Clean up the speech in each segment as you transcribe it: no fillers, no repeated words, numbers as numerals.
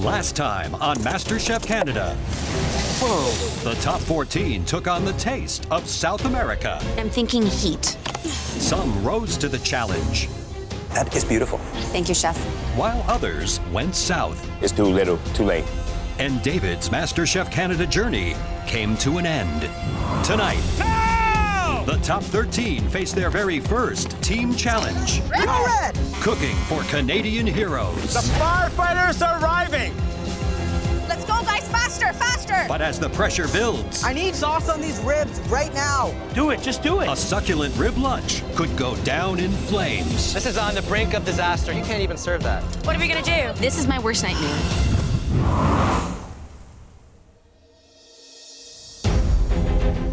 Last time on MasterChef Canada. Whoa. The top 14 took on the taste of South America. I'm thinking heat. Some rose to the challenge. That is beautiful. Thank you, Chef. While others went south. It's too little, too late. And David's MasterChef Canada journey came to an end. Tonight, the top 13 face their very first team challenge. Red! Cooking for Canadian heroes. The firefighters are arriving! Let's go, guys, faster, faster! But as the pressure builds, I need sauce on these ribs right now. Do it, just do it. a succulent rib lunch could go down in flames. This is on the brink of disaster. You can't even serve that. What are we gonna do? This is my worst nightmare.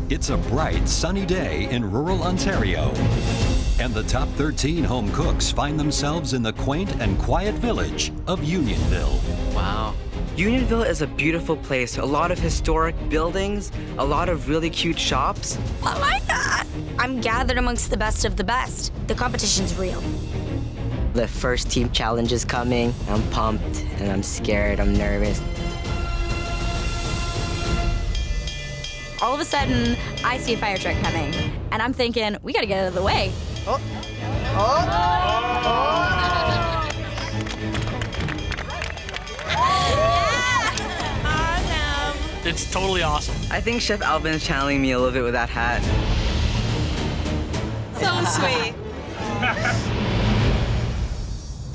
It's a bright, sunny day in rural Ontario. And the top 13 home cooks find themselves in the quaint and quiet village of Unionville. Wow. Unionville is a beautiful place. A lot of historic buildings, a lot of really cute shops. Oh my God! I'm gathered amongst the best of the best. The competition's real. The first team challenge is coming. I'm pumped and I'm scared, I'm nervous. All of a sudden, I see a fire truck coming, and I'm thinking, we gotta get out of the way. It's totally awesome. I think Chef Alvin is channeling me a little bit with that hat. So sweet.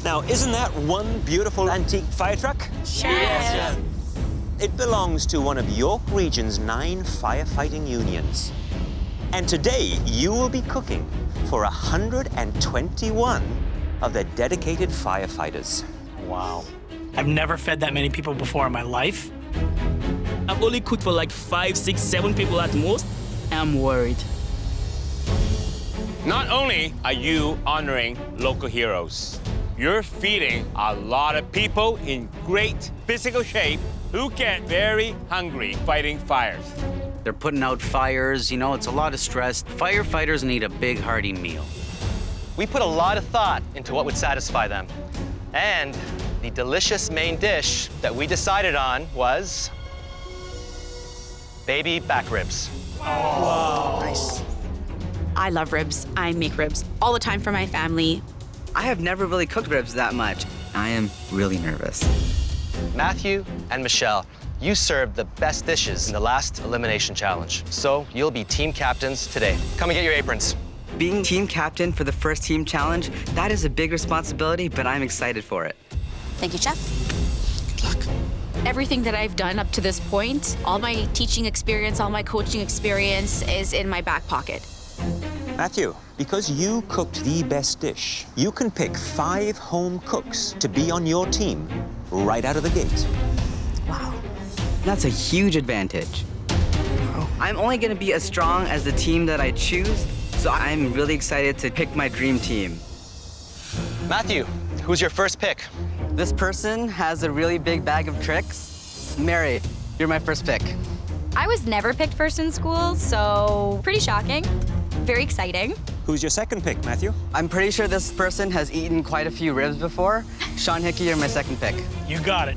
Now, isn't that one beautiful antique fire truck? Sure. Yes. It belongs to one of York Region's 9 firefighting unions. And today, you will be cooking for 121 of their dedicated firefighters. Wow. I've never fed that many people before in my life. I've only cooked for like 5, 6, 7 people at most. I'm worried. Not only are you honoring local heroes, you're feeding a lot of people in great physical shape who get very hungry fighting fires. They're putting out fires, you know, it's a lot of stress. Firefighters need a big, hearty meal. We put a lot of thought into what would satisfy them. And the delicious main dish that we decided on was baby back ribs. Wow. Nice. I love ribs. I make ribs all the time for my family. I have never really cooked ribs that much. I am really nervous. Matthew and Michelle, you served the best dishes in the last Elimination Challenge. So you'll be team captains today. Come and get your aprons. Being team captain for the first team challenge, that is a big responsibility, but I'm excited for it. Thank you, Chef. Good luck. Everything that I've done up to this point, all my teaching experience, all my coaching experience is in my back pocket. Matthew, because you cooked the best dish, you can pick 5 home cooks to be on your team right out of the gate. Wow. That's a huge advantage. I'm only gonna be as strong as the team that I choose, so I'm really excited to pick my dream team. Matthew, who's your first pick? This person has a really big bag of tricks. Mary, you're my first pick. I was never picked first in school, so pretty shocking. Very exciting. Who's your second pick, Matthew? I'm pretty sure this person has eaten quite a few ribs before. Sean Hickey, you're my second pick. You got it.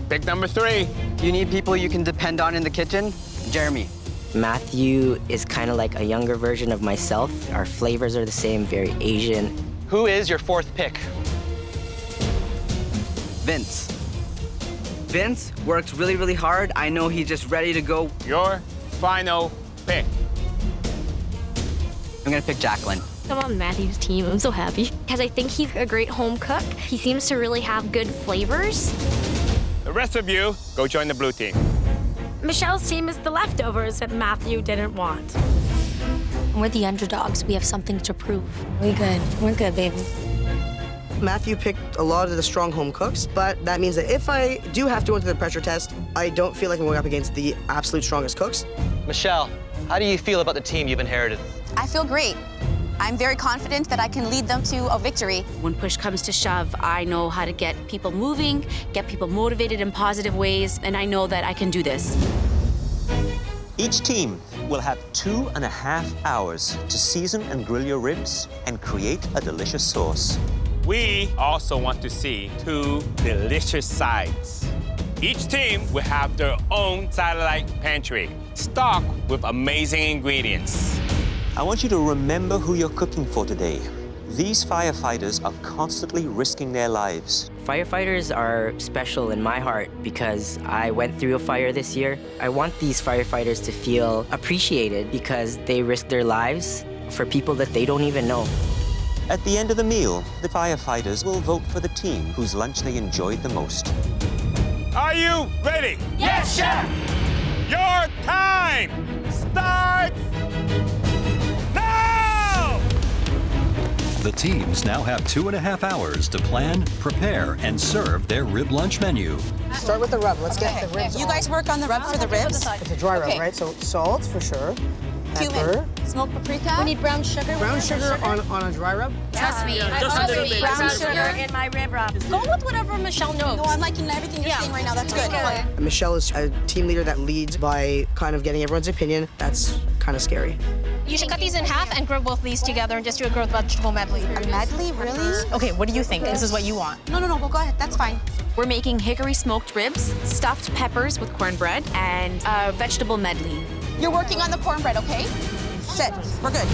Pick number 3. You need people you can depend on in the kitchen? Jeremy. Matthew is kind of like a younger version of myself. Our flavors are the same, very Asian. Who is your fourth pick? Vince. Vince works really, really hard. I know he's just ready to go. Your final pick. I'm gonna pick Jacqueline. I'm on Matthew's team. I'm so happy. Because I think he's a great home cook. He seems to really have good flavors. The rest of you, go join the blue team. Michelle's team is the leftovers that Matthew didn't want. We're the underdogs. We have something to prove. We good. We're good, baby. Matthew picked a lot of the strong home cooks, but that means that if I do have to go into the pressure test, I don't feel like I'm going up against the absolute strongest cooks. Michelle, how do you feel about the team you've inherited? I feel great. I'm very confident that I can lead them to a victory. When push comes to shove, I know how to get people moving, get people motivated in positive ways, and I know that I can do this. Each team will have 2.5 hours to season and grill your ribs and create a delicious sauce. We also want to see 2 delicious sides. Each team will have their own satellite pantry, stocked with amazing ingredients. I want you to remember who you're cooking for today. These firefighters are constantly risking their lives. Firefighters are special in my heart because I went through a fire this year. I want these firefighters to feel appreciated because they risk their lives for people that they don't even know. At the end of the meal, the firefighters will vote for the team whose lunch they enjoyed the most. Are you ready? Yes, chef! Your time starts now! The teams now have 2.5 hours to plan, prepare, and serve their rib lunch menu. Start with the rub. Let's get the ribs. You guys work on the rub for the ribs? It's a dry rub, Okay. right? So salt for sure. Pepper. Cumin, smoked paprika. We need brown sugar. Brown sugar on a dry rub. Trust me. Just a little bit. Brown sugar. in my rib rub. Go with whatever Michelle knows. No, I'm liking everything you're saying right now. That's good. And Michelle is a team leader that leads by kind of getting everyone's opinion. That's kind of scary. You should cut these in half and grill both of these together and just do a grilled vegetable medley. A medley, really? Okay, what do you think? This is what you want. No, well, go ahead. That's fine. We're making hickory smoked ribs, stuffed peppers with cornbread, and a vegetable medley. You're working on the cornbread, okay? That's it. We're good.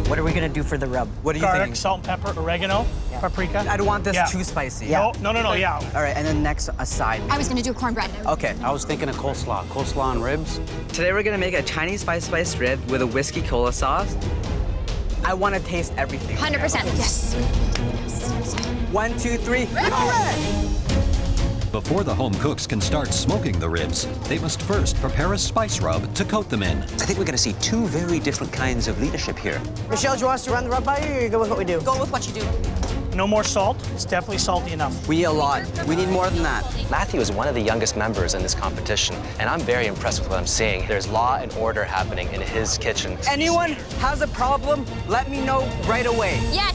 What are we gonna do for the rub? What are you Garlic, thinking? salt, and pepper, oregano, paprika. I don't want this Yeah. too spicy. No, yeah. All right, and then next, a side. I was gonna do cornbread. Okay. I was thinking of coleslaw. Coleslaw and ribs. Today we're gonna make a Chinese spice rib with a whiskey cola sauce. I want to taste everything. 100%. Yes. 1, 2, 3. Before the home cooks can start smoking the ribs, they must first prepare a spice rub to coat them in. I think we're going to see 2 very different kinds of leadership here. Michelle, do you want us to run the rub by you, or you go with what we do? Go with what you do. No more salt. It's definitely salty enough. We need a lot. We need more than that. Matthew is one of the youngest members in this competition, and I'm very impressed with what I'm seeing. There's law and order happening in his kitchen. Anyone has a problem, let me know right away. Yes.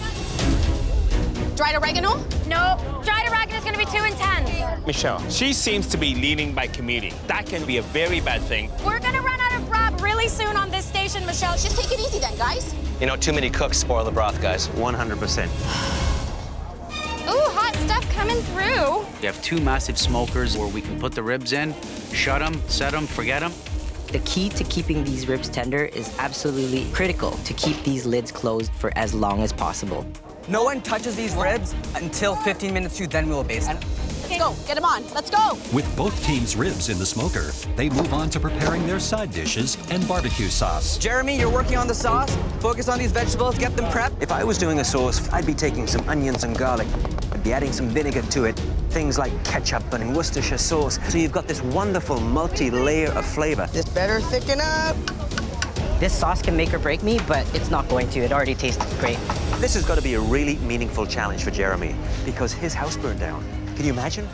Dried oregano? No. Dried oregano is gonna be too intense. Michelle, she seems to be leading by committee. That can be a very bad thing. We're gonna run out of rub really soon on this station, Michelle. Just take it easy then, guys. You know, too many cooks spoil the broth, guys. 100%. Ooh, hot stuff coming through. We have 2 massive smokers where we can put the ribs in, shut them, set them, forget them. The key to keeping these ribs tender is absolutely critical to keep these lids closed for as long as possible. No one touches these ribs until 15 minutes to, then we will baste them. Let's go. Get them on. Let's go. With both teams' ribs in the smoker, they move on to preparing their side dishes and barbecue sauce. Jeremy, you're working on the sauce. Focus on these vegetables, get them prepped. If I was doing a sauce, I'd be taking some onions and garlic. I'd be adding some vinegar to it. Things like ketchup and Worcestershire sauce. So you've got this wonderful multi-layer of flavor. This better thicken up. This sauce can make or break me, but it's not going to. It already tastes great. This has got to be a really meaningful challenge for Jeremy because his house burned down. Can you imagine?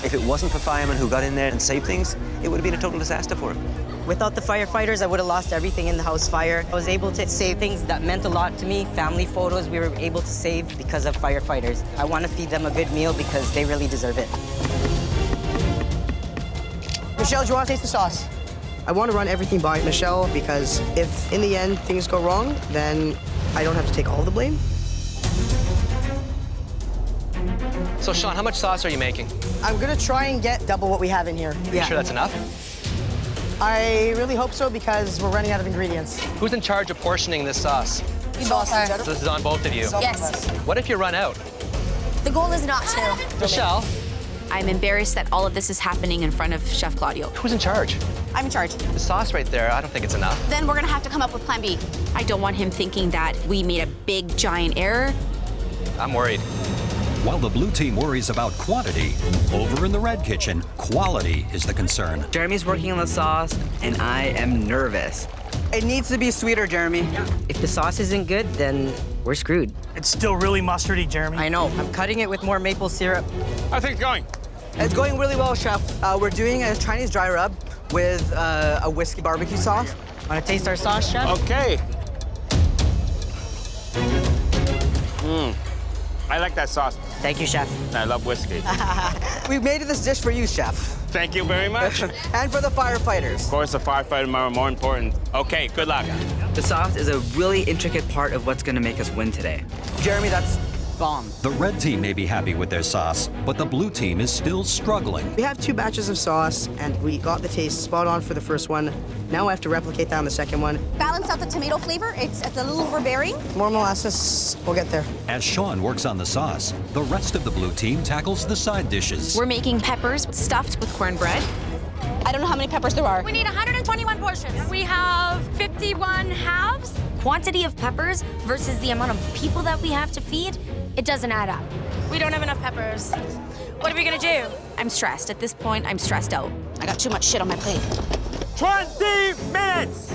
If it wasn't for firemen who got in there and saved things, it would have been a total disaster for him. Without the firefighters, I would have lost everything in the house fire. I was able to save things that meant a lot to me. Family photos we were able to save because of firefighters. I want to feed them a good meal because they really deserve it. Michelle, do you want to taste the sauce? I want to run everything by Michelle because if in the end things go wrong, then I don't have to take all the blame. So, Sean, how much sauce are you making? I'm gonna try and get double what we have in here. Are you sure that's enough? I really hope so because we're running out of ingredients. Who's in charge of portioning this sauce? We both are. So this is on both of you? Yes. What if you run out? The goal is not to. Michelle? I'm embarrassed that all of this is happening in front of Chef Claudio. Who's in charge? I'm in charge. The sauce right there, I don't think it's enough. Then we're gonna have to come up with plan B. I don't want him thinking that we made a big, giant error. I'm worried. While the blue team worries about quantity, over in the red kitchen, quality is the concern. Jeremy's working on the sauce, and I am nervous. It needs to be sweeter, Jeremy. If the sauce isn't good, then we're screwed. It's still really mustardy, Jeremy. I know. I'm cutting it with more maple syrup. How's things going? It's going really well, Chef. We're doing a Chinese dry rub with a whiskey barbecue sauce. Want to taste our sauce, Chef? Okay. I like that sauce. Thank you, Chef. I love whiskey. We made this dish for you, Chef. Thank you very much. Of And for the firefighters. course, the firefighter are more important. Okay, good luck. The sauce is a really intricate part of what's gonna make us win today. Jeremy, that's Bomb. The red team may be happy with their sauce, but the blue team is still struggling. We have 2 batches of sauce, and we got the taste spot on for the first one. Now I have to replicate that on the second one. Balance out the tomato flavor. It's a little overbearing. More molasses. We'll get there. As Sean works on the sauce, the rest of the blue team tackles the side dishes. We're making peppers stuffed with cornbread. I don't know how many peppers there are. We need 121 portions. We have 51 halves. Quantity of peppers versus the amount of people that we have to feed, it doesn't add up. We don't have enough peppers. What are we gonna do? I'm stressed. At this point, I'm stressed out. I got too much shit on my plate. 20 minutes!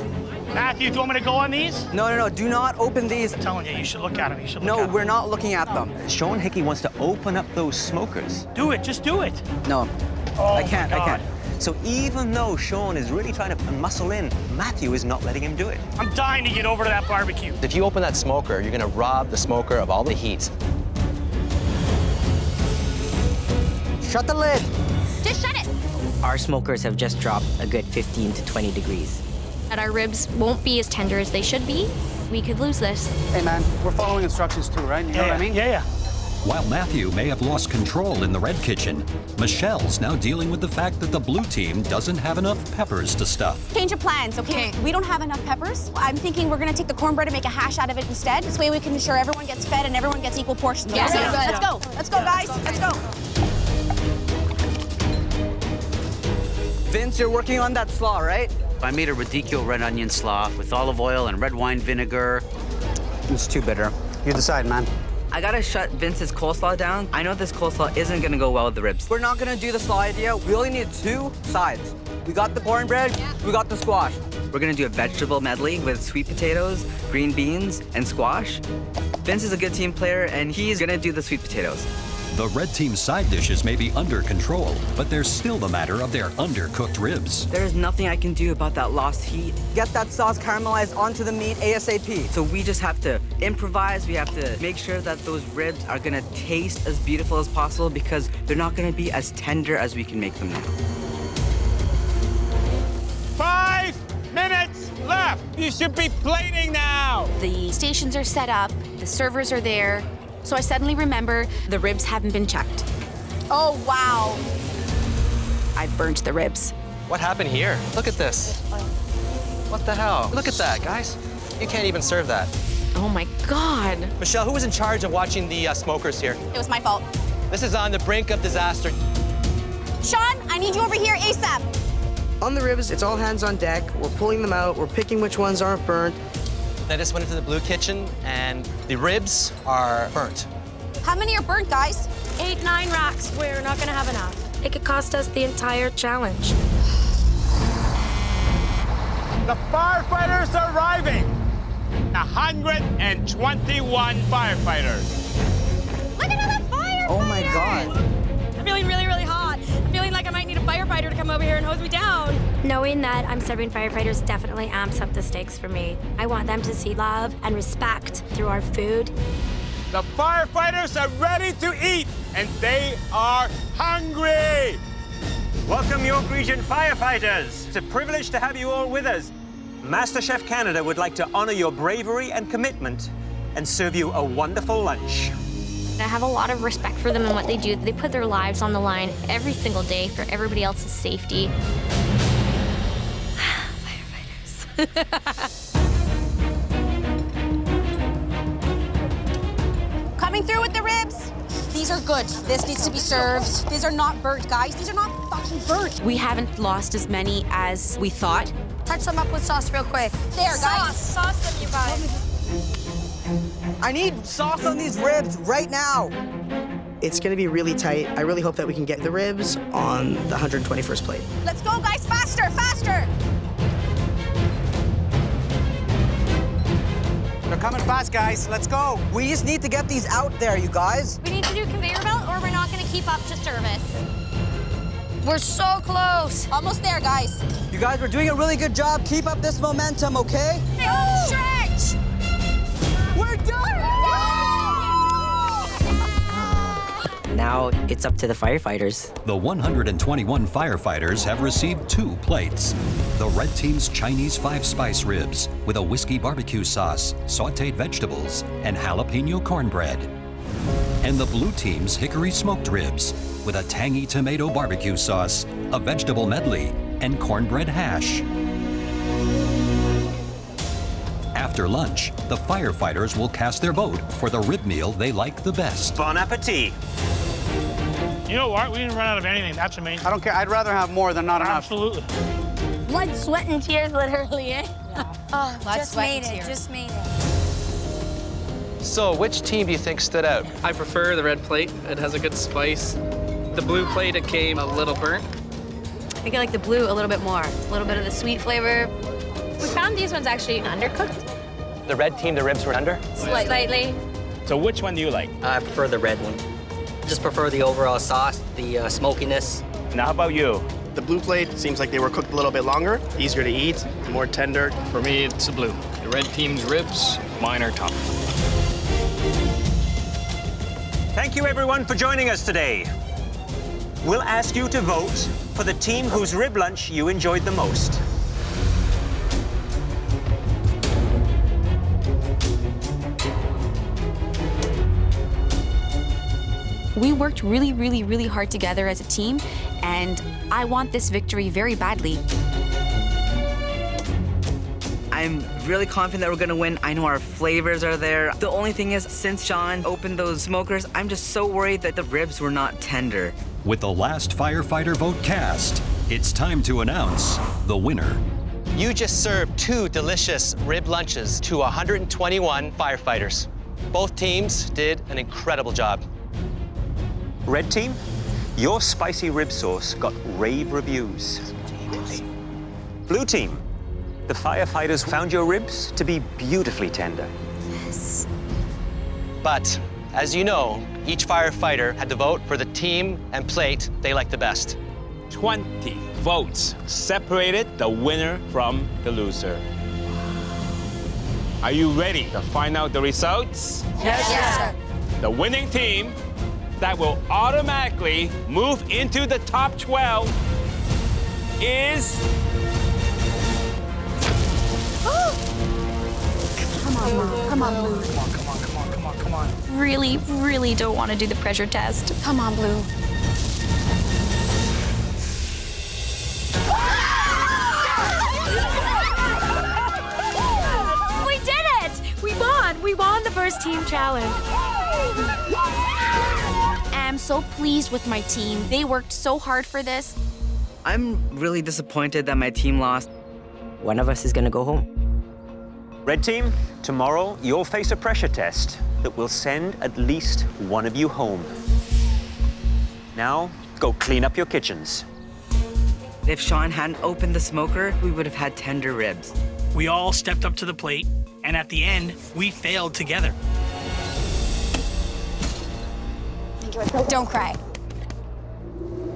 Matthew, do you want me to go on these? No. Do not open these. I'm telling you, you should look at them. You should look No, at them. we're not looking at them. Sean Hickey wants to open up those smokers. Do it. Just do it. No. Oh, I can't. my I God. can't. So even though Sean is really trying to muscle in, Matthew is not letting him do it. I'm dying to get over to that barbecue. If you open that smoker, you're gonna rob the smoker of all the heat. Shut the lid. Just shut it. Our smokers have just dropped a good 15 to 20 degrees. That our ribs won't be as tender as they should be. We could lose this. Hey, man, we're following instructions too, right? You know what I mean? Yeah. While Matthew may have lost control in the red kitchen, Michelle's now dealing with the fact that the blue team doesn't have enough peppers to stuff. Change of plans, okay? We don't have enough peppers. I'm thinking we're gonna take the cornbread and make a hash out of it instead. This way we can ensure everyone gets fed and everyone gets equal portions. Yeah, Okay? sounds good. Let's go. Let's go, guys. Let's go. Vince, you're working on that slaw, right? I made a radicchio red onion slaw with olive oil and red wine vinegar. It's too bitter. You decide, man. I gotta shut Vince's coleslaw down. I know this coleslaw isn't gonna go well with the ribs. We're not gonna do the slaw idea. We only need 2 sides. We got the cornbread, we got the squash. We're gonna do a vegetable medley with sweet potatoes, green beans, and squash. Vince is a good team player, and he's gonna do the sweet potatoes. The red team's side dishes may be under control, but there's still the matter of their undercooked ribs. There is nothing I can do about that lost heat. Get that sauce caramelized onto the meat ASAP. So we just have to improvise. We have to make sure that those ribs are gonna taste as beautiful as possible because they're not gonna be as tender as we can make them now. 5 minutes left. You should be plating now. The stations are set up. The servers are there. So I suddenly remember the ribs haven't been checked. Oh, wow. I burnt the ribs. What happened here? Look at this. What the hell? Look at that, guys. You can't even serve that. Oh my God. Michelle, who was in charge of watching the smokers here? It was my fault. This is on the brink of disaster. Sean, I need you over here ASAP. On the ribs, it's all hands on deck. We're pulling them out. We're picking which ones aren't burnt. I just went into the blue kitchen, and the ribs are burnt. How many are burnt, guys? 8, 9 racks. We're not gonna have enough. It could cost us the entire challenge. The firefighters are arriving. 121 firefighters. Look at all the firefighters! Oh my God. I'm feeling really, really hot. I'm feeling like I might need a firefighter to come over here and hose me down. Knowing that I'm serving firefighters definitely amps up the stakes for me. I want them to see love and respect through our food. The firefighters are ready to eat, and they are hungry. Welcome, York Region firefighters. It's a privilege to have you all with us. MasterChef Canada would like to honor your bravery and commitment and serve you a wonderful lunch. I have a lot of respect for them and what they do. They put their lives on the line every single day for everybody else's safety. Firefighters. Coming through with the ribs. These are good. This needs to be served. These are not burnt, guys. These are not fucking burnt. We haven't lost as many as we thought. Touch them up with sauce real quick. There, guys. Sauce them, you guys. I need sauce on these ribs right now. It's gonna be really tight. I really hope that we can get the ribs on the 121st plate. Let's go, guys. Faster, faster. They're coming fast, guys. Let's go. We just need to get these out there, you guys. We need to do conveyor belt or we're not gonna keep up to service. We're so close. Almost there, guys. You guys, we're doing a really good job. Keep up this momentum, okay? Stretch! We're done! Now it's up to the firefighters. The 121 firefighters have received 2 plates. The red team's Chinese 5-spice ribs with a whiskey barbecue sauce, sautéed vegetables, and jalapeno cornbread. and the blue team's hickory smoked ribs with a tangy tomato barbecue sauce, a vegetable medley, and cornbread hash. After lunch, the firefighters will cast their vote for the rib meal they like the best. Bon appetit. You know what? We didn't run out of anything. That's amazing. I don't care. I'd rather have more than not enough. Absolutely. Blood, sweat, and tears, literally, eh? Oh, Blood, just sweat, made and it, tears. just made it. So, which team do you think stood out? I prefer the red plate. It has a good spice. The blue plate, it came a little burnt. I think I like the blue a little bit more. A little bit of the sweet flavor. We found these ones actually undercooked. The red team, the ribs were under? Slightly. So which one do you like? I prefer the red one. Just prefer the overall sauce, the smokiness. Now, how about you? The blue plate seems like they were cooked a little bit longer, easier to eat, more tender. For me, it's the blue. The red team's ribs, mine are top. Thank you, everyone, for joining us today. We'll ask you to vote for the team whose rib lunch you enjoyed the most. We worked really, really, really hard together as a team, and I want this victory very badly. I'm really confident that we're gonna win. I know our flavors are there. The only thing is, since Sean opened those smokers, I'm just so worried that the ribs were not tender. With the last firefighter vote cast, it's time to announce the winner. You just served 2 delicious rib lunches to 121 firefighters. Both teams did an incredible job. Red team, your spicy rib sauce got rave reviews. Blue team, the firefighters found your ribs to be beautifully tender. Yes. But, as you know, each firefighter had to vote for the team and plate they liked the best. 20 votes separated the winner from the loser. Are you ready to find out the results? Yes, sir. The winning team that will automatically move into the top 12 is... Come on, Mom. Come on, Blue. Come on. Really, really don't want to do the pressure test. Come on, Blue. We did it! We won! We won the first team challenge. I'm so pleased with my team. They worked so hard for this. I'm really disappointed that my team lost. One of us is gonna go home. Red team, tomorrow you'll face a pressure test that will send at least one of you home. Now, go clean up your kitchens. If Sean hadn't opened the smoker, we would have had tender ribs. We all stepped up to the plate, and at the end, we failed together. Don't cry.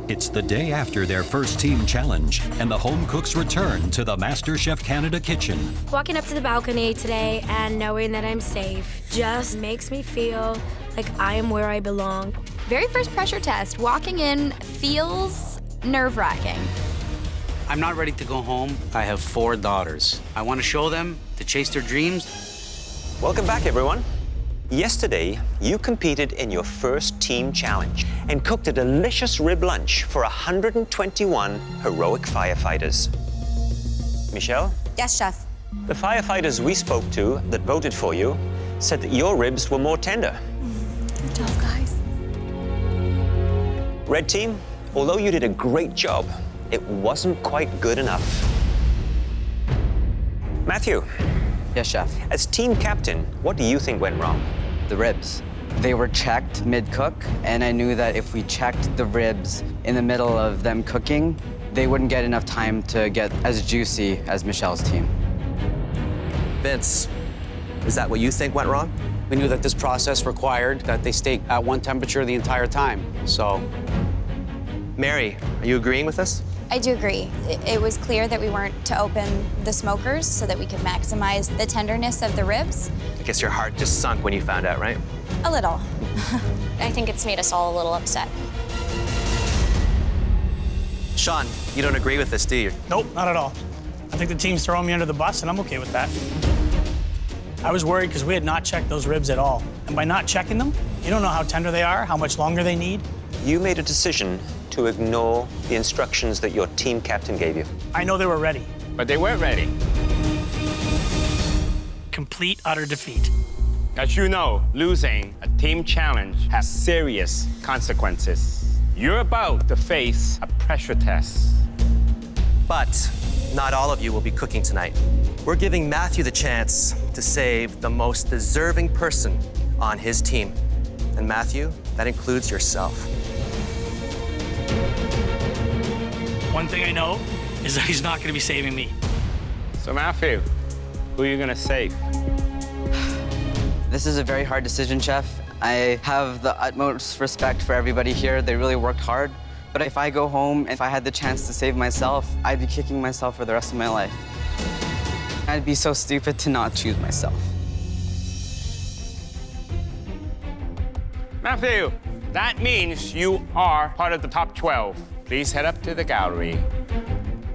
It's the day after their first team challenge, and the home cooks return to the MasterChef Canada kitchen. Walking up to the balcony today and knowing that I'm safe just makes me feel like I am where I belong. Very first pressure test, walking in feels nerve-wracking. I'm not ready to go home. I have 4 daughters. I want to show them to chase their dreams. Welcome back, everyone. Yesterday, you competed in your first team challenge and cooked a delicious rib lunch for 121 heroic firefighters. Michelle, Yes, chef. the firefighters we spoke to that voted for you said that your ribs were more tender. Good job, guys. Red team, although you did a great job, it wasn't quite good enough. Matthew, Yes, chef. as team captain, what do you think went wrong? The ribs. They were checked mid-cook, and I knew that if we checked the ribs in the middle of them cooking, they wouldn't get enough time to get as juicy as Michelle's team. Vince, is that what you think went wrong? We knew that this process required that they stay at one temperature the entire time, so... Mary, are you agreeing with this? I do agree. It was clear that we weren't to open the smokers so that we could maximize the tenderness of the ribs. I guess your heart just sunk when you found out, right? A little. I think it's made us all a little upset. Sean, you don't agree with this, do you? Nope, not at all. I think the team's throwing me under the bus, and I'm okay with that. I was worried because we had not checked those ribs at all. And by not checking them, you don't know how tender they are, how much longer they need. You made a decision to ignore the instructions that your team captain gave you. I know they were ready. But they weren't ready. Complete, utter defeat. As you know, losing a team challenge has serious consequences. You're about to face a pressure test. But not all of you will be cooking tonight. We're giving Matthew the chance to save the most deserving person on his team. And Matthew, that includes yourself. One thing I know is that he's not going to be saving me. So Matthew, who are you gonna save? This is a very hard decision, Chef. I have the utmost respect for everybody here. They really worked hard. But if I go home, if I had the chance to save myself, I'd be kicking myself for the rest of my life. I'd be so stupid to not choose myself. Matthew, that means you are part of the top 12. Please head up to the gallery.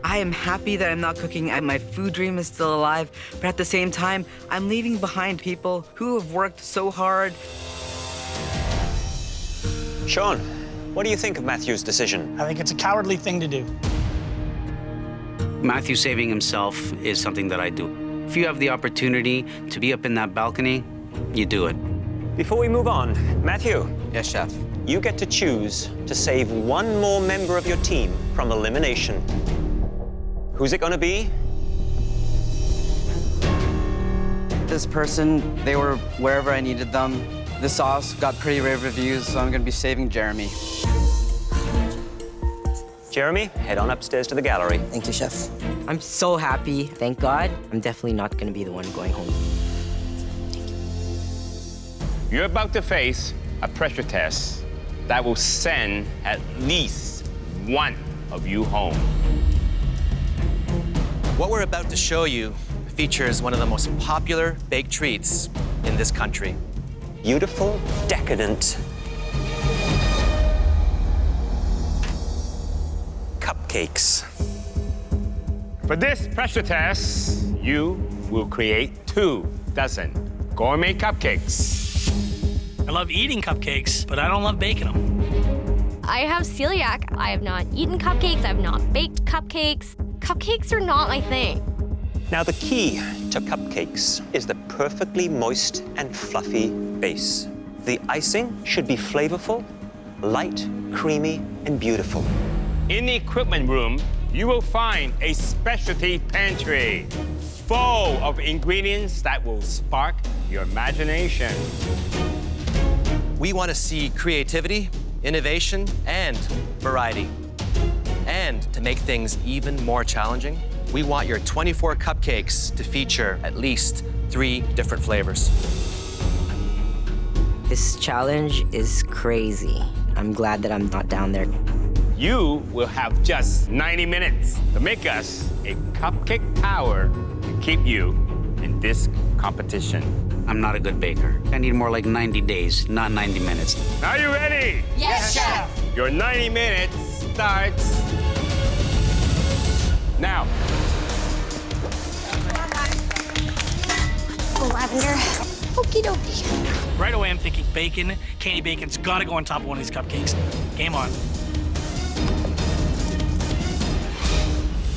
I am happy that I'm not cooking and my food dream is still alive, but at the same time, I'm leaving behind people who have worked so hard. Sean, what do you think of Matthew's decision? I think it's a cowardly thing to do. Matthew saving himself is something that I do. If you have the opportunity to be up in that balcony, you do it. Before we move on, Matthew. Yes, Chef. You get to choose to save one more member of your team from elimination. Who's it gonna be? This person, they were wherever I needed them. The sauce got pretty rave reviews, so I'm gonna be saving Jeremy. Jeremy, head on upstairs to the gallery. Thank you, Chef. I'm so happy. Thank God. I'm definitely not going to be the one going home. You're about to face a pressure test that will send at least one of you home. What we're about to show you features one of the most popular baked treats in this country. Beautiful, decadent cupcakes. For this pressure test, you will create 2 dozen gourmet cupcakes. I love eating cupcakes, but I don't love baking them. I have celiac. I have not eaten cupcakes. I have not baked cupcakes. Cupcakes are not my thing. Now, the key to cupcakes is the perfectly moist and fluffy base. The icing should be flavorful, light, creamy, and beautiful. In the equipment room, you will find a specialty pantry full of ingredients that will spark your imagination. We want to see creativity, innovation, and variety. And to make things even more challenging, we want your 24 cupcakes to feature at least 3 different flavors. This challenge is crazy. I'm glad that I'm not down there. You will have just 90 minutes to make us a cupcake tower to keep you in this competition. I'm not a good baker. I need more like 90 days, not 90 minutes. Are you ready? Yes, Chef. Your 90 minutes starts now. Lavender. Okie dokie. Right away, I'm thinking bacon. Candy bacon's gotta go on top of one of these cupcakes. Game on.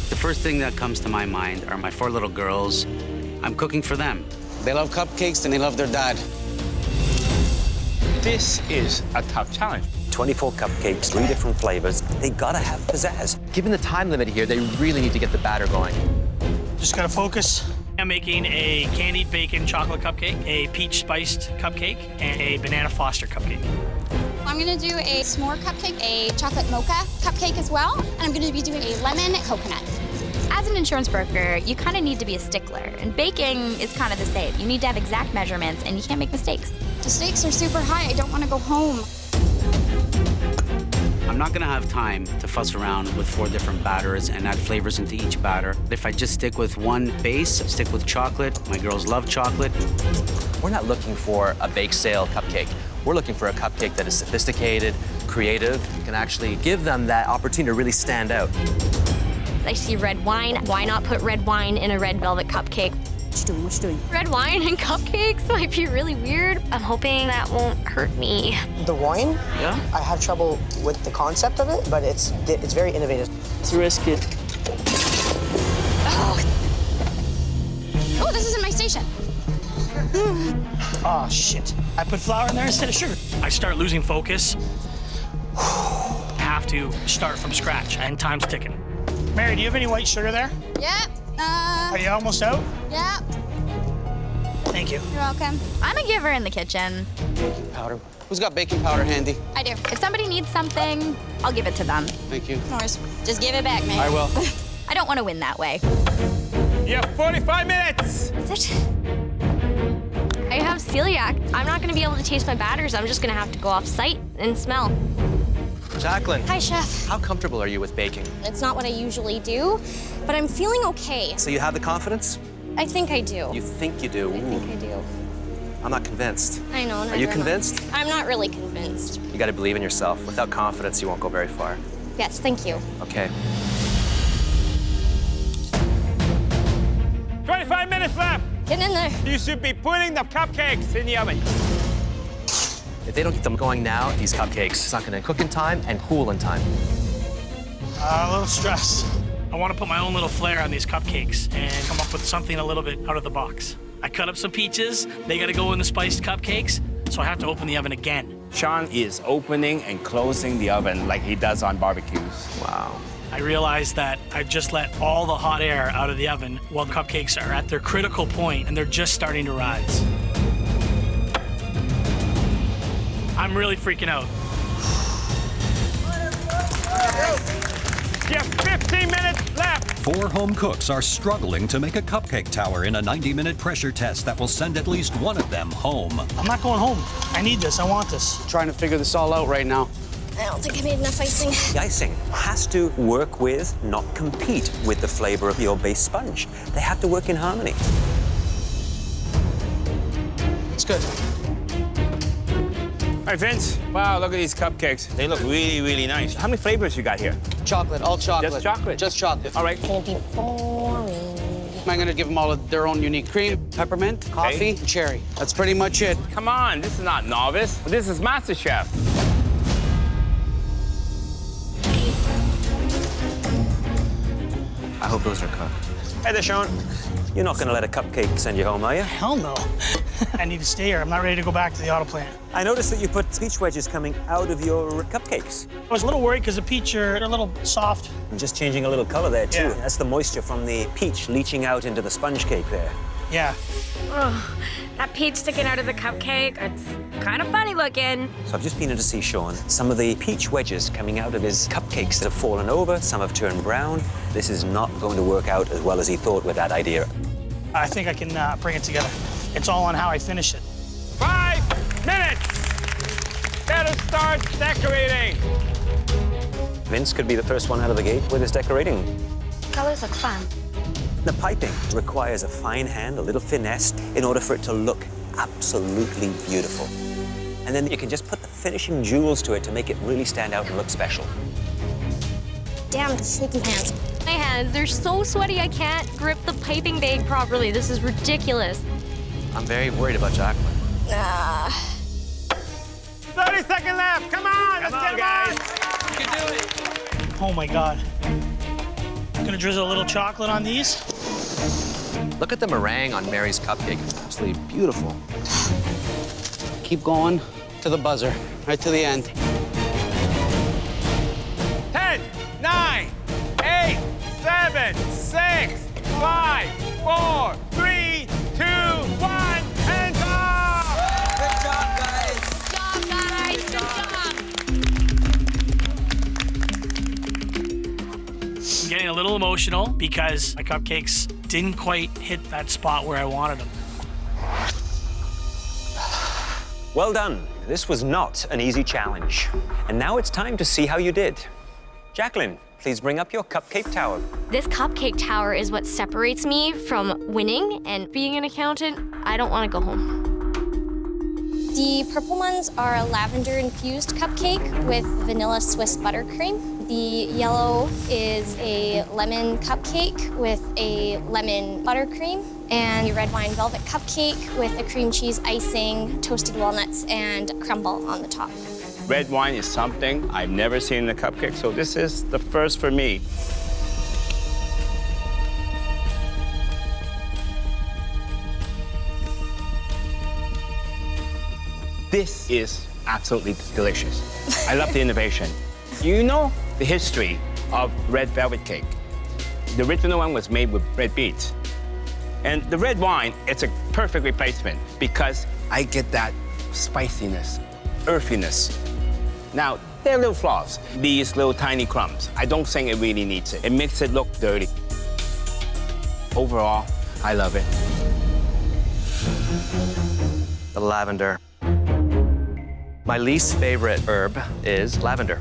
The first thing that comes to my mind are my 4 little girls. I'm cooking for them. They love cupcakes and they love their dad. This is a tough challenge. 24 cupcakes, 3 different flavors. They gotta have pizzazz. Given the time limit here, they really need to get the batter going. Just gotta focus. I'm making a candied bacon chocolate cupcake, a peach spiced cupcake, and a banana foster cupcake. I'm gonna do a s'more cupcake, a chocolate mocha cupcake as well, and I'm gonna be doing a lemon coconut. As an insurance broker, you kind of need to be a stickler, and baking is kind of the same. You need to have exact measurements, and you can't make mistakes. The stakes are super high. I don't want to go home. I'm not gonna have time to fuss around with 4 different batters and add flavors into each batter. If I just stick with one base, stick with chocolate, my girls love chocolate. We're not looking for a bake sale cupcake. We're looking for a cupcake that is sophisticated, creative, can actually give them that opportunity to really stand out. I see red wine. Why not put red wine in a red velvet cupcake? What you doing? What you doing? Red wine and cupcakes might be really weird. I'm hoping that won't hurt me. The wine? Yeah? I have trouble with the concept of it, but it's very innovative. Let's risk it. Oh, this isn't my station. Oh, shit. I put flour in there instead of sugar. I start losing focus. I have to start from scratch, and time's ticking. Mary, do you have any white sugar there? Yep. Are you almost out? Yep. Thank you. You're welcome. I'm a giver in the kitchen. Powder. Who's got baking powder handy? I do. If somebody needs something, I'll give it to them. Thank you. No worries. Just give it back, man. I will. I don't want to win that way. You have 45 minutes. That's it. I have celiac. I'm not gonna be able to taste my batters. I'm just gonna have to go off site and smell. Jacqueline, Hi, Chef. how comfortable are you with baking? It's not what I usually do, but I'm feeling okay. So you have the confidence? I think I do. You think you do? I think I do. I'm not convinced. I know. Are you never mind. convinced? I'm not really convinced. You got to believe in yourself. Without confidence, you won't go very far. Yes, thank you. Okay. 25 minutes left. Get in there. You should be putting the cupcakes in the oven. If they don't get them going now, these cupcakes, it's not going to cook in time and cool in time. A little stressed. I want to put my own little flair on these cupcakes and come up with something a little bit out of the box. I cut up some peaches. They got to go in the spiced cupcakes, so I have to open the oven again. Sean is opening and closing the oven like he does on barbecues. Wow. I realized that I just let all the hot air out of the oven while the cupcakes are at their critical point and they're just starting to rise. I'm really freaking out. You have 15 minutes left. 4 home cooks are struggling to make a cupcake tower in a 90-minute pressure test that will send at least one of them home. I'm not going home. I need this. I want this. Trying to figure this all out right now. I don't think I made enough icing. The icing has to work with, not compete with the flavor of your base sponge. They have to work in harmony. It's good. All right, Vince. Wow, look at these cupcakes. They look really, really nice. How many flavors you got here? Chocolate, all chocolate. Just chocolate? Just chocolate. All right. It'll be boring. I'm gonna give them all their own unique cream, peppermint, coffee, and cherry. That's pretty much it. Come on, this is not novice. This is MasterChef. I hope those are cooked. Hey there, Sean. You're not going to let a cupcake send you home, are you? Hell no. I need to stay here. I'm not ready to go back to the auto plant. I noticed that you put peach wedges coming out of your cupcakes. I was a little worried because the peach are a little soft. And just changing a little color there, too. Yeah. That's the moisture from the peach leaching out into the sponge cake there. Yeah. Oh, that peach sticking out of the cupcake, it's kind of funny looking. So I've just been in to see Sean. Some of the peach wedges coming out of his cupcakes that have fallen over, some have turned brown. This is not going to work out as well as he thought with that idea. I think I can bring it together. It's all on how I finish it. 5 minutes. Better start decorating. Vince could be the first one out of the gate with his decorating. Colors look fun. The piping requires a fine hand, a little finesse, in order for it to look absolutely beautiful. And then you can just put the finishing jewels to it to make it really stand out and look special. Damn shaky hands. My hands, they're so sweaty I can't grip the piping bag properly. This is ridiculous. I'm very worried about Jacqueline. 30 seconds left. Come on, let's get guys. You can do it. Oh my God. I'm gonna drizzle a little chocolate on these. Look at the meringue on Mary's cupcake. It's absolutely beautiful. Keep going to the buzzer, right to the end. 10, 9, 8, 7, 6, 5, 4, 3, 2, 1, and off! Good job, guys. I'm getting a little emotional because my cupcakes didn't quite hit that spot where I wanted them. Well done. This was not an easy challenge. And now it's time to see how you did. Jacqueline, please bring up your cupcake tower. This cupcake tower is what separates me from winning and being an accountant. I don't want to go home. The purple ones are a lavender-infused cupcake with vanilla Swiss buttercream. The yellow is a lemon cupcake with a lemon buttercream, and a red wine velvet cupcake with a cream cheese icing, toasted walnuts, and crumble on the top. Red wine is something I've never seen in a cupcake, so this is the first for me. This is absolutely delicious. I love the innovation. You know the history of red velvet cake. The original one was made with red beets. And the red wine, it's a perfect replacement because I get that spiciness, earthiness. Now, there are little flaws, these little tiny crumbs. I don't think it really needs it. It makes it look dirty. Overall, I love it. The lavender. My least favorite herb is lavender.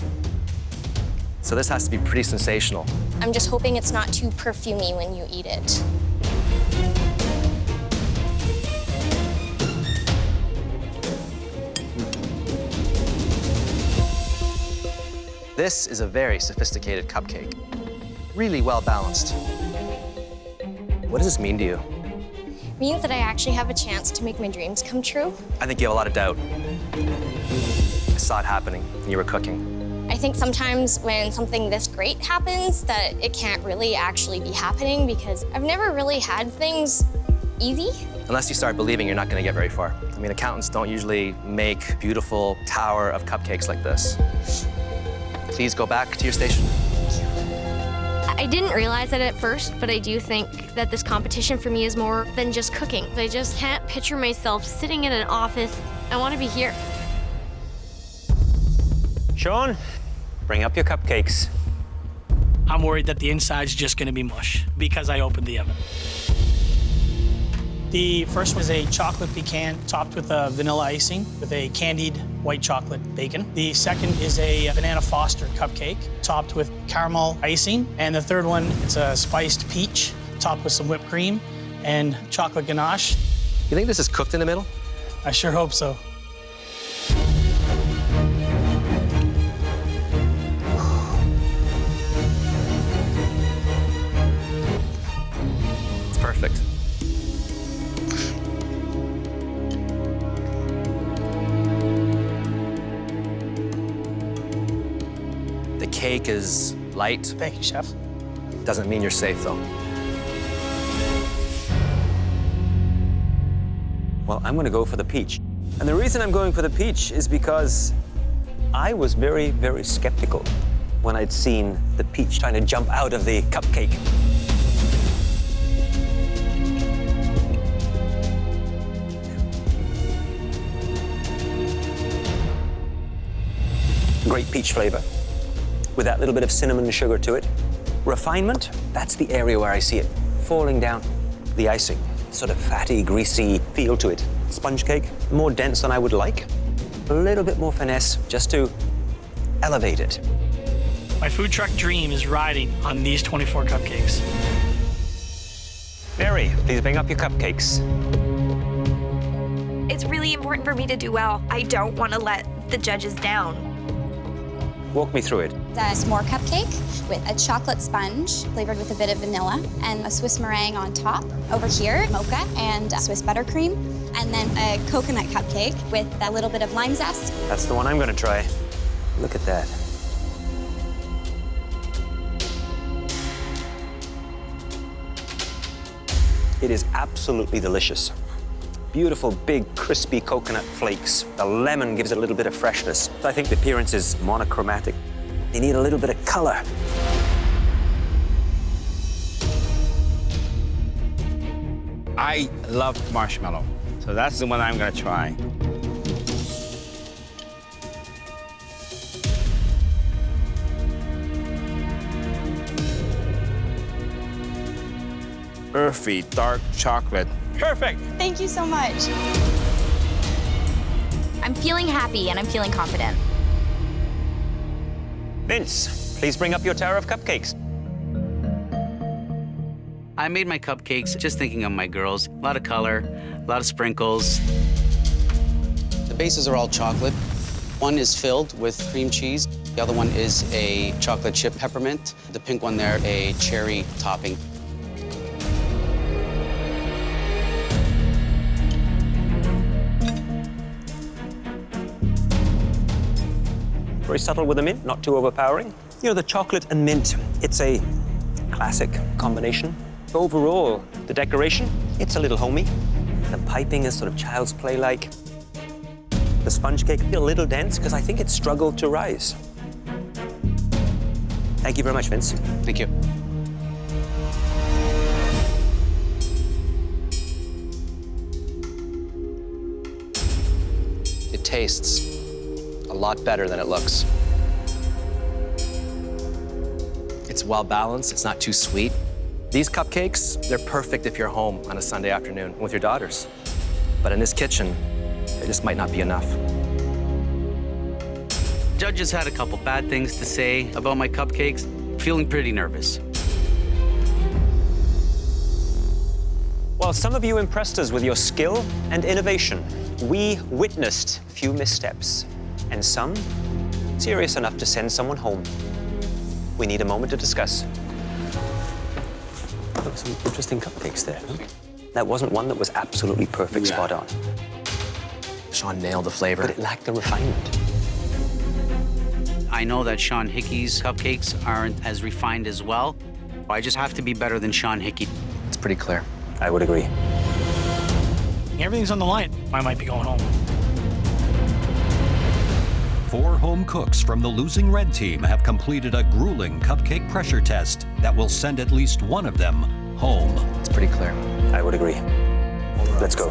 So this has to be pretty sensational. I'm just hoping it's not too perfumey when you eat it. This is a very sophisticated cupcake. Really well balanced. What does this mean to you? It means that I actually have a chance to make my dreams come true. I think you have a lot of doubt. I saw it happening when you were cooking. I think sometimes when something this great happens that it can't really actually be happening because I've never really had things easy. Unless you start believing, you're not going to get very far. I mean, accountants don't usually make beautiful tower of cupcakes like this. Please go back to your station. I didn't realize it at first, but I do think that this competition for me is more than just cooking. I just can't picture myself sitting in an office. I want to be here. Sean, bring up your cupcakes. I'm worried that the inside's just gonna be mush because I opened the oven. The first was a chocolate pecan topped with a vanilla icing with a candied white chocolate bacon. The second is a banana Foster cupcake topped with caramel icing. And the third one, it's a spiced peach topped with some whipped cream and chocolate ganache. You think this is cooked in the middle? I sure hope so. It's perfect. The cake is light. Thank you, Chef. Doesn't mean you're safe, though. Well, I'm going to go for the peach. And the reason I'm going for the peach is because I was very, very skeptical when I'd seen the peach trying to jump out of the cupcake. Great peach flavor with that little bit of cinnamon and sugar to it. Refinement, that's the area where I see it falling down. The icing, sort of fatty, greasy feel to it. Sponge cake, more dense than I would like. A little bit more finesse just to elevate it. My food truck dream is riding on these 24 cupcakes. Mary, please bring up your cupcakes. It's really important for me to do well. I don't want to let the judges down. Walk me through it. A s'more cupcake with a chocolate sponge flavored with a bit of vanilla and a Swiss meringue on top. Over here, mocha and Swiss buttercream. And then a coconut cupcake with a little bit of lime zest. That's the one I'm going to try. Look at that. It is absolutely delicious. Beautiful, big, crispy coconut flakes. The lemon gives it a little bit of freshness. I think the appearance is monochromatic. You need a little bit of color. I love marshmallow, so that's the one I'm gonna try. Earthy, dark chocolate. Perfect. Thank you so much. I'm feeling happy and I'm feeling confident. Vince, please bring up your tower of cupcakes. I made my cupcakes just thinking of my girls. A lot of color, a lot of sprinkles. The bases are all chocolate. One is filled with cream cheese. The other one is a chocolate chip peppermint. The pink one there, a cherry topping. Very subtle with the mint, not too overpowering. You know, the chocolate and mint, it's a classic combination. Overall, the decoration, it's a little homey. The piping is sort of child's play-like. The sponge cake, a little dense, because I think it struggled to rise. Thank you very much, Vince. Thank you. It tastes a lot better than it looks. It's well balanced, it's not too sweet. These cupcakes, they're perfect if you're home on a Sunday afternoon with your daughters. But in this kitchen, it just might not be enough. Judges had a couple bad things to say about my cupcakes. Feeling pretty nervous. While some of you impressed us with your skill and innovation, we witnessed few missteps, and some serious enough to send someone home. We need a moment to discuss. Look, some interesting cupcakes there. Huh? That wasn't one that was absolutely perfect, spot on. Sean nailed the flavor. But it lacked the refinement. I know that Sean Hickey's cupcakes aren't as refined as well. I just have to be better than Sean Hickey. It's pretty clear. I would agree. Everything's on the line. I might be going home. 4 home cooks from the losing red team have completed a grueling cupcake pressure test that will send at least one of them home. It's pretty clear. I would agree. Let's go.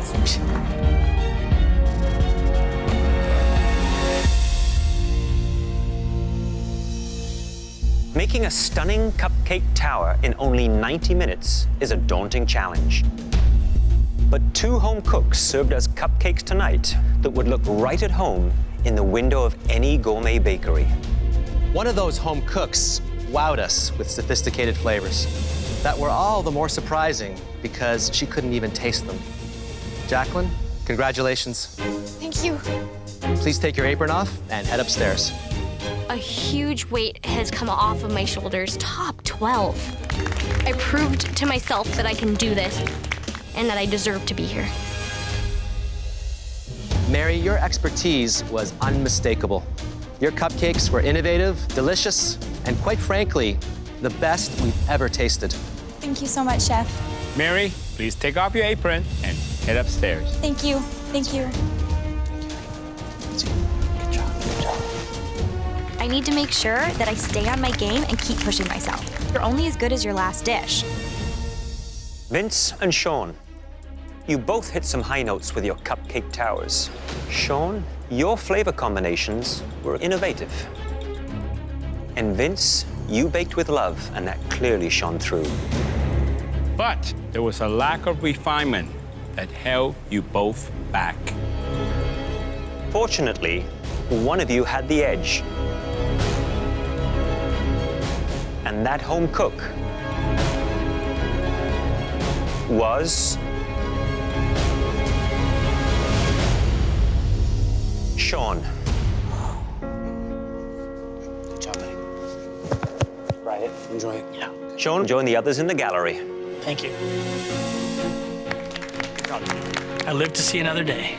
Making a stunning cupcake tower in only 90 minutes is a daunting challenge. But 2 home cooks served us cupcakes tonight that would look right at home in the window of any gourmet bakery. One of those home cooks wowed us with sophisticated flavors that were all the more surprising because she couldn't even taste them. Jacqueline, congratulations. Thank you. Please take your apron off and head upstairs. A huge weight has come off of my shoulders. Top 12. I proved to myself that I can do this and that I deserve to be here. Mary, your expertise was unmistakable. Your cupcakes were innovative, delicious, and quite frankly, the best we've ever tasted. Thank you so much, Chef. Mary, please take off your apron and head upstairs. Thank you. Thank you. I need to make sure that I stay on my game and keep pushing myself. You're only as good as your last dish. Vince and Sean, you both hit some high notes with your cupcake towers. Sean, your flavor combinations were innovative. And Vince, you baked with love, and that clearly shone through. But there was a lack of refinement that held you both back. Fortunately, one of you had the edge. And that home cook was Sean. Good job, buddy. Try it. Enjoy it. Yeah. Sean, join the others in the gallery. Thank you. I live to see another day.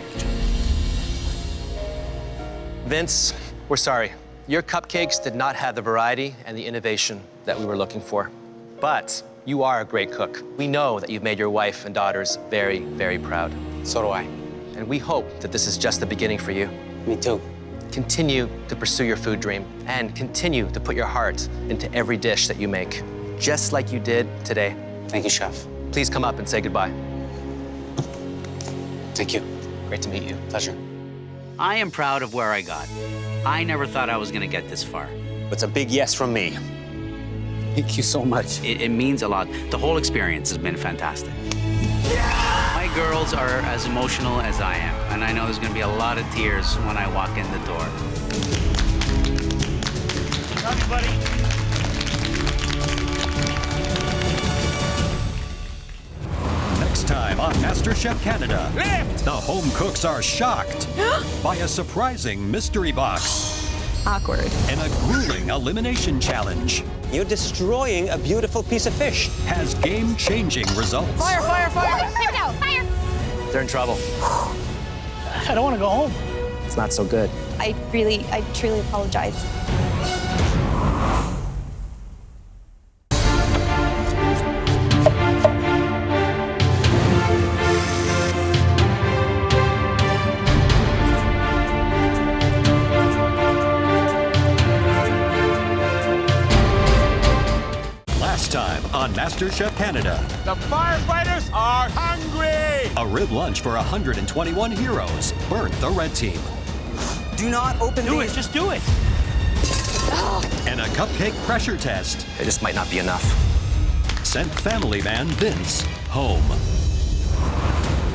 Vince, we're sorry. Your cupcakes did not have the variety and the innovation that we were looking for. But you are a great cook. We know that you've made your wife and daughters very, very proud. So do I. And we hope that this is just the beginning for you. Me too. Continue to pursue your food dream and continue to put your heart into every dish that you make, just like you did today. Thank you, Chef. Please come up and say goodbye. Thank you. Great to meet you. Pleasure. I am proud of where I got. I never thought I was gonna get this far. It's a big yes from me. Thank you so much. It means a lot. The whole experience has been fantastic. My girls are as emotional as I am, and I know there's gonna be a lot of tears when I walk in the door. Love you, buddy. Next time on MasterChef Canada, the home cooks are shocked by a surprising mystery box. Awkward. And a grueling elimination challenge. You're destroying a beautiful piece of fish. Has game-changing results. Fire, fire, fire! Here we go, fire! They're in trouble. I don't want to go home. It's not so good. I truly apologize. Last time on MasterChef Canada. The firefighters are hungry! A rib lunch for 121 heroes burnt the red team. Do not open Do these. it, just do it. And a cupcake pressure test It just might not be enough. sent family man Vince home.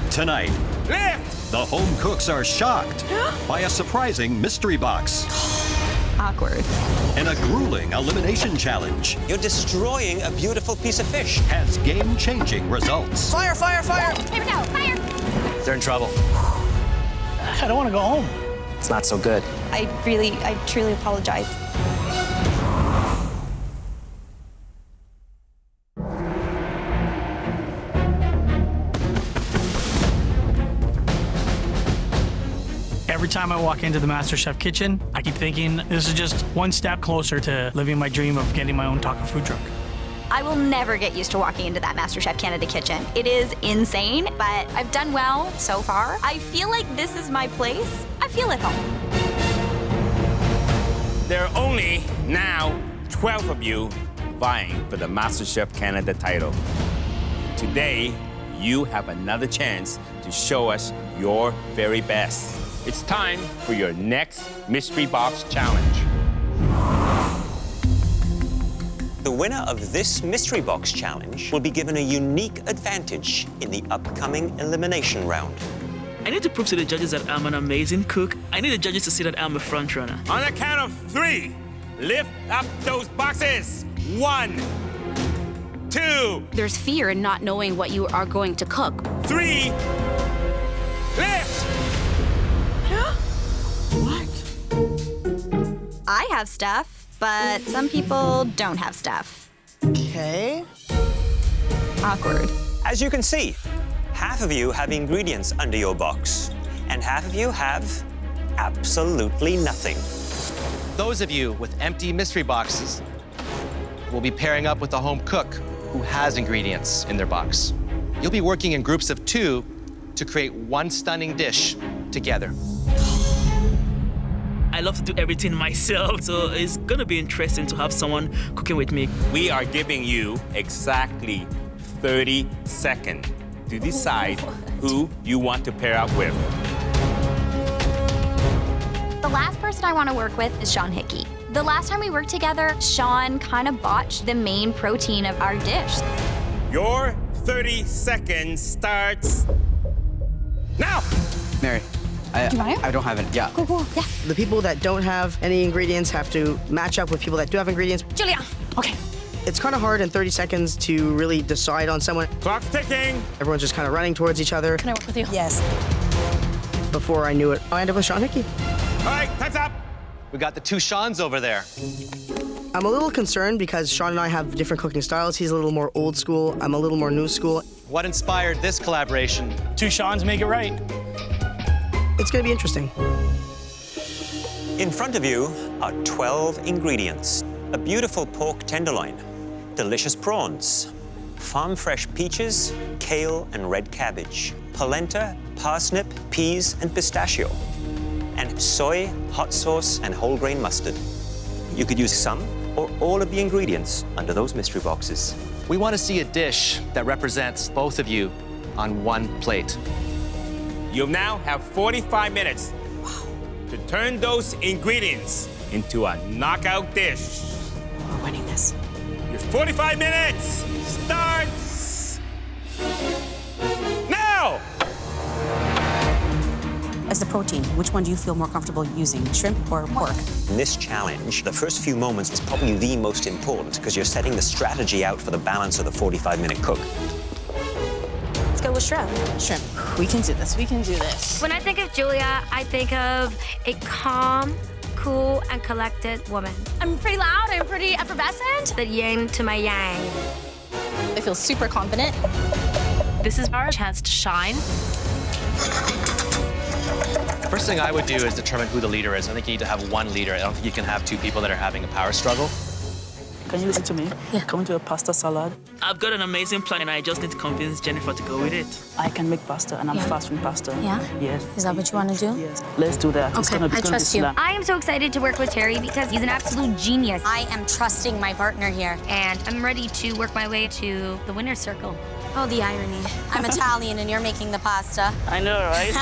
Tonight, Lift! the home cooks are shocked by a surprising mystery box Awkward. and a grueling elimination challenge. You're destroying a beautiful piece of fish. Has game-changing results. Fire, fire, fire! Here we go, fire! They're in trouble. I don't want to go home. It's not so good. I truly apologize. Every time I walk into the MasterChef kitchen, I keep thinking this is just one step closer to living my dream of getting my own taco food truck. I will never get used to walking into that MasterChef Canada kitchen. It is insane, but I've done well so far. I feel like this is my place. I feel at home. There are only now 12 of you vying for the MasterChef Canada title. Today, you have another chance to show us your very best. It's time for your next Mystery Box Challenge. The winner of this Mystery Box Challenge will be given a unique advantage in the upcoming elimination round. I need to prove to the judges that I'm an amazing cook. I need the judges to see that I'm a front runner. On the count of 3, lift up those boxes. 1, 2, There's fear in not knowing what you are going to cook. 3, lift! I have stuff, but some people don't have stuff. Okay. Awkward. As you can see, half of you have ingredients under your box, and half of you have absolutely nothing. Those of you with empty mystery boxes will be pairing up with a home cook who has ingredients in their box. You'll be working in groups of 2 to create one stunning dish together. I love to do everything myself, so it's gonna be interesting to have someone cooking with me. We are giving you exactly 30 seconds to decide who you want to pair up with. The last person I want to work with is Sean Hickey. The last time we worked together, Sean kind of botched the main protein of our dish. Your 30 seconds starts now. Mary, Do you want it? I don't have it. Yeah. Cool, yeah. The people that don't have any ingredients have to match up with people that do have ingredients. Julia, okay. It's kind of hard in 30 seconds to really decide on someone. Clock's ticking. Everyone's just kind of running towards each other. Can I work with you? Yes. Before I knew it, I ended up with Sean Hickey. All right, time's up. We got the 2 Seans over there. I'm a little concerned because Sean and I have different cooking styles. He's a little more old school. I'm a little more new school. What inspired this collaboration? 2 Seans make it right. It's going to be interesting. In front of you are 12 ingredients. A beautiful pork tenderloin, delicious prawns, farm-fresh peaches, kale and red cabbage, polenta, parsnip, peas and pistachio, and soy, hot sauce and whole grain mustard. You could use some or all of the ingredients under those mystery boxes. We want to see a dish that represents both of you on one plate. You'll now have 45 minutes to turn those ingredients into a knockout dish. We're winning this. Your 45 minutes starts now! As the protein, which one do you feel more comfortable using, shrimp or pork? In this challenge, the first few moments is probably the most important because you're setting the strategy out for the balance of the 45-minute cook. Let's go with shrimp. Shrimp. We can do this. We can do this. When I think of Julia, I think of a calm, cool and collected woman. I'm pretty loud, I'm pretty effervescent. The yin to my yang. I feel super confident. This is our chance to shine. First thing I would do is determine who the leader is. I think you need to have one leader. I don't think you can have two people that are having a power struggle. Can you listen to me? Yeah. Come to a pasta salad. I've got an amazing plan and I just need to convince Jennifer to go with it. I can make pasta and I'm fast with pasta. Yeah? Yes. Is that what you want to do? Yes. Let's do that. It's Okay, gonna be, I trust you. I am so excited to work with Terry because he's an absolute genius. I am trusting my partner here. And I'm ready to work my way to the winner's circle. Oh, the irony. I'm Italian and you're making the pasta. I know, right?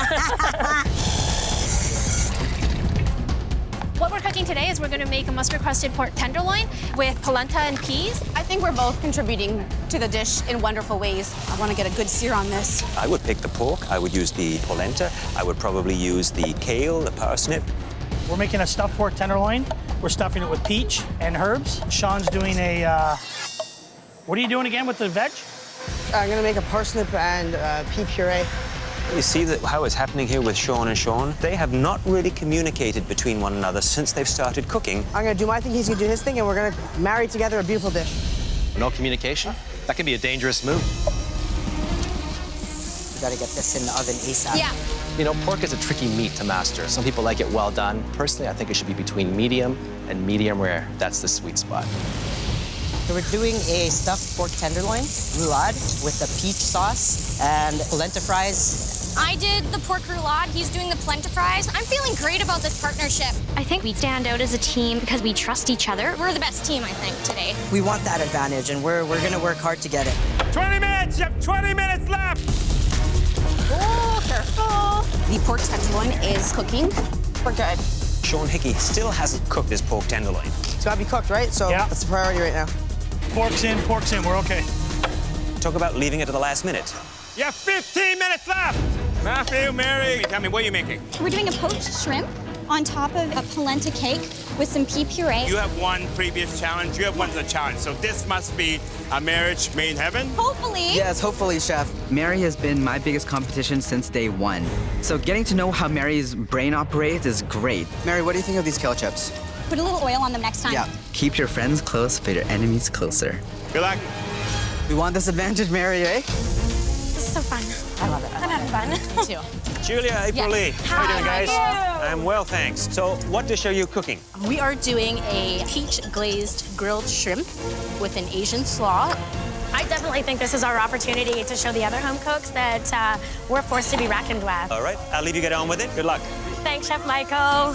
What we're cooking today is we're gonna make a mustard-crusted pork tenderloin with polenta and peas. I think we're both contributing to the dish in wonderful ways. I want to get a good sear on this. I would pick the pork. I would use the polenta. I would probably use the kale, the parsnip. We're making a stuffed pork tenderloin. We're stuffing it with peach and herbs. Sean's doing a, what are you doing again with the veg? I'm gonna make a parsnip and pea puree. You see that how it's happening here with Sean and Sean? They have not really communicated between one another since they've started cooking. I'm gonna do my thing, he's gonna do his thing, and we're gonna marry together a beautiful dish. No communication? That can be a dangerous move. We gotta get this in the oven ASAP. Yeah. You know, pork is a tricky meat to master. Some people like it well done. Personally, I think it should be between medium and medium rare. That's the sweet spot. So we're doing a stuffed pork tenderloin, roulade, with the peach sauce and polenta fries. I did the pork roulade, he's doing the polenta fries. I'm feeling great about this partnership. I think we stand out as a team because we trust each other. We're the best team, I think, today. We want that advantage, and we're gonna work hard to get it. 20 minutes! You have 20 minutes left! Oh, careful. The pork tenderloin is cooking. We're good. Sean Hickey still hasn't cooked his pork tenderloin. It's gotta be cooked, right? So Yeah. that's the priority right now. Pork's in, we're okay. Talk about leaving it to the last minute. You have 15 minutes left! Matthew, Mary, tell me, what are you making? We're doing a poached shrimp on top of a polenta cake with some pea puree. You have won previous challenge, you have won the challenge, so this must be a marriage made in heaven? Hopefully. Yes, hopefully, Chef. Mary has been my biggest competition since day one. So getting to know how Mary's brain operates is great. Mary, what do you think of these kale chips? Put a little oil on them next time. Yeah. Keep your friends close, but your enemies closer. Good luck. We want this advantage, Mary, eh? This is so fun. I love it. I'm having fun. Me too. Julia, April Lee, how are you doing, guys? I'm well, thanks. So, what dish are you cooking? We are doing a peach glazed grilled shrimp with an Asian slaw. I definitely think this is our opportunity to show the other home cooks that we're forced to be reckoned with. All right, I'll leave you get on with it. Good luck. Thanks, Chef Michael.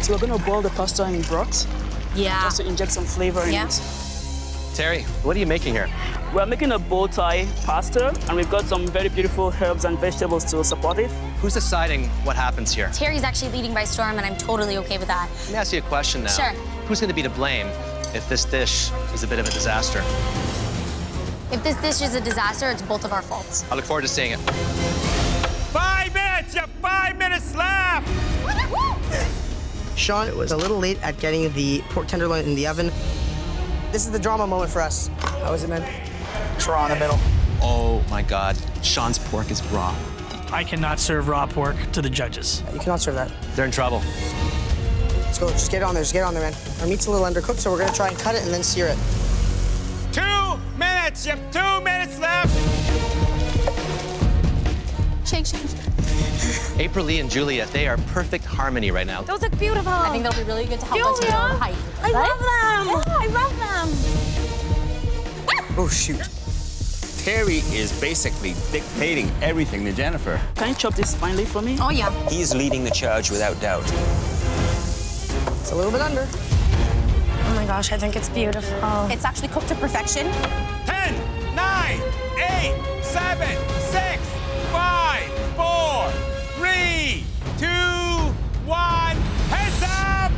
So we're gonna boil the pasta in broth. Yeah. Just to inject some flavor in Yeah. it. Terry, what are you making here? We're making a bow tie pasta, and we've got some very beautiful herbs and vegetables to support it. Who's deciding what happens here? Terry's actually leading by storm, and I'm totally okay with that. Let me ask you a question now. Sure. Who's going to be to blame if this dish is a bit of a disaster? If this dish is a disaster, it's both of our faults. I look forward to seeing it. 5 minutes! You have 5 minutes left! Sean was a little late at getting the pork tenderloin in the oven. This is the drama moment for us. How is it, man? It's raw in the middle. Oh my God, Sean's pork is raw. I cannot serve raw pork to the judges. You cannot serve that. They're in trouble. Let's go, just get it on there, man. Our meat's a little undercooked, so we're gonna try and cut it and then sear it. 2 minutes! You have 2 minutes left! Shake, shake, shake. April Lee and Julia, they are perfect harmony right now. Those look beautiful. I think that'll be really good to help us with our height. I love them. Yeah, I love them. Oh, shoot. Terry is basically dictating everything to Jennifer. Can you chop this finely for me? Oh, yeah. He's leading the charge without doubt. It's a little bit under. Oh my gosh, I think it's beautiful. It's actually cooked to perfection. 10, 9, 8, 7, 6, 5, 4, 3, 2, 1. Heads up!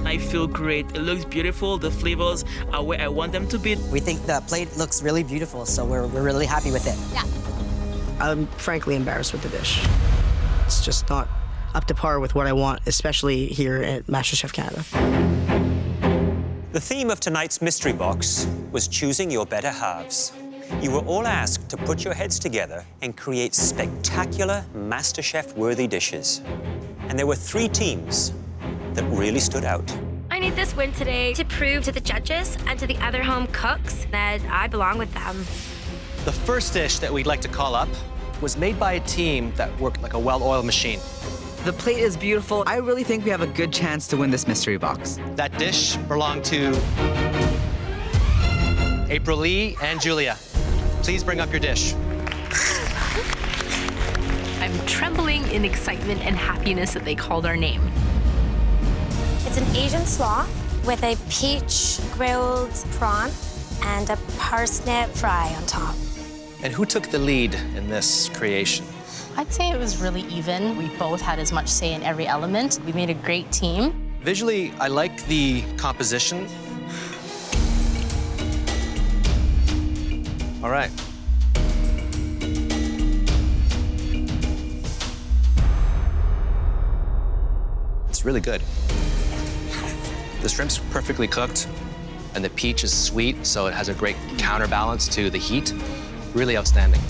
I feel great. It looks beautiful. The flavors are where I want them to be. We think the plate looks really beautiful, so we're really happy with it. Yeah. I'm frankly embarrassed with the dish. It's just not up to par with what I want, especially here at MasterChef Canada. The theme of tonight's mystery box was choosing your better halves. You were all asked to put your heads together and create spectacular MasterChef-worthy dishes. And there were 3 teams that really stood out. I need this win today to prove to the judges and to the other home cooks that I belong with them. The first dish that we'd like to call up was made by a team that worked like a well-oiled machine. The plate is beautiful. I really think we have a good chance to win this mystery box. That dish belonged to April Lee and Julia. Please bring up your dish. I'm trembling in excitement and happiness that they called our name. It's an Asian slaw with a peach grilled prawn and a parsnip fry on top. And who took the lead in this creation? I'd say it was really even. We both had as much say in every element. We made a great team. Visually, I like the composition. All right. It's really good. The shrimp's perfectly cooked, and the peach is sweet, so it has a great counterbalance to the heat. Really outstanding.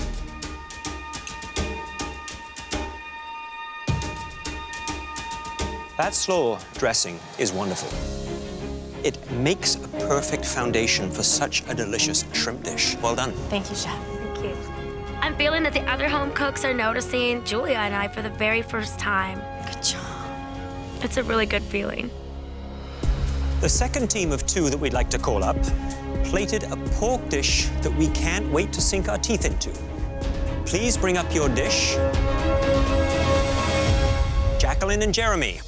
That slaw dressing is wonderful. It makes a perfect foundation for such a delicious shrimp dish. Well done. Thank you, Chef. Thank you. I'm feeling that the other home cooks are noticing Julia and I for the very first time. Good job. It's a really good feeling. The second team of 2 that we'd like to call up plated a pork dish that we can't wait to sink our teeth into. Please bring up your dish. Jacqueline and Jeremy.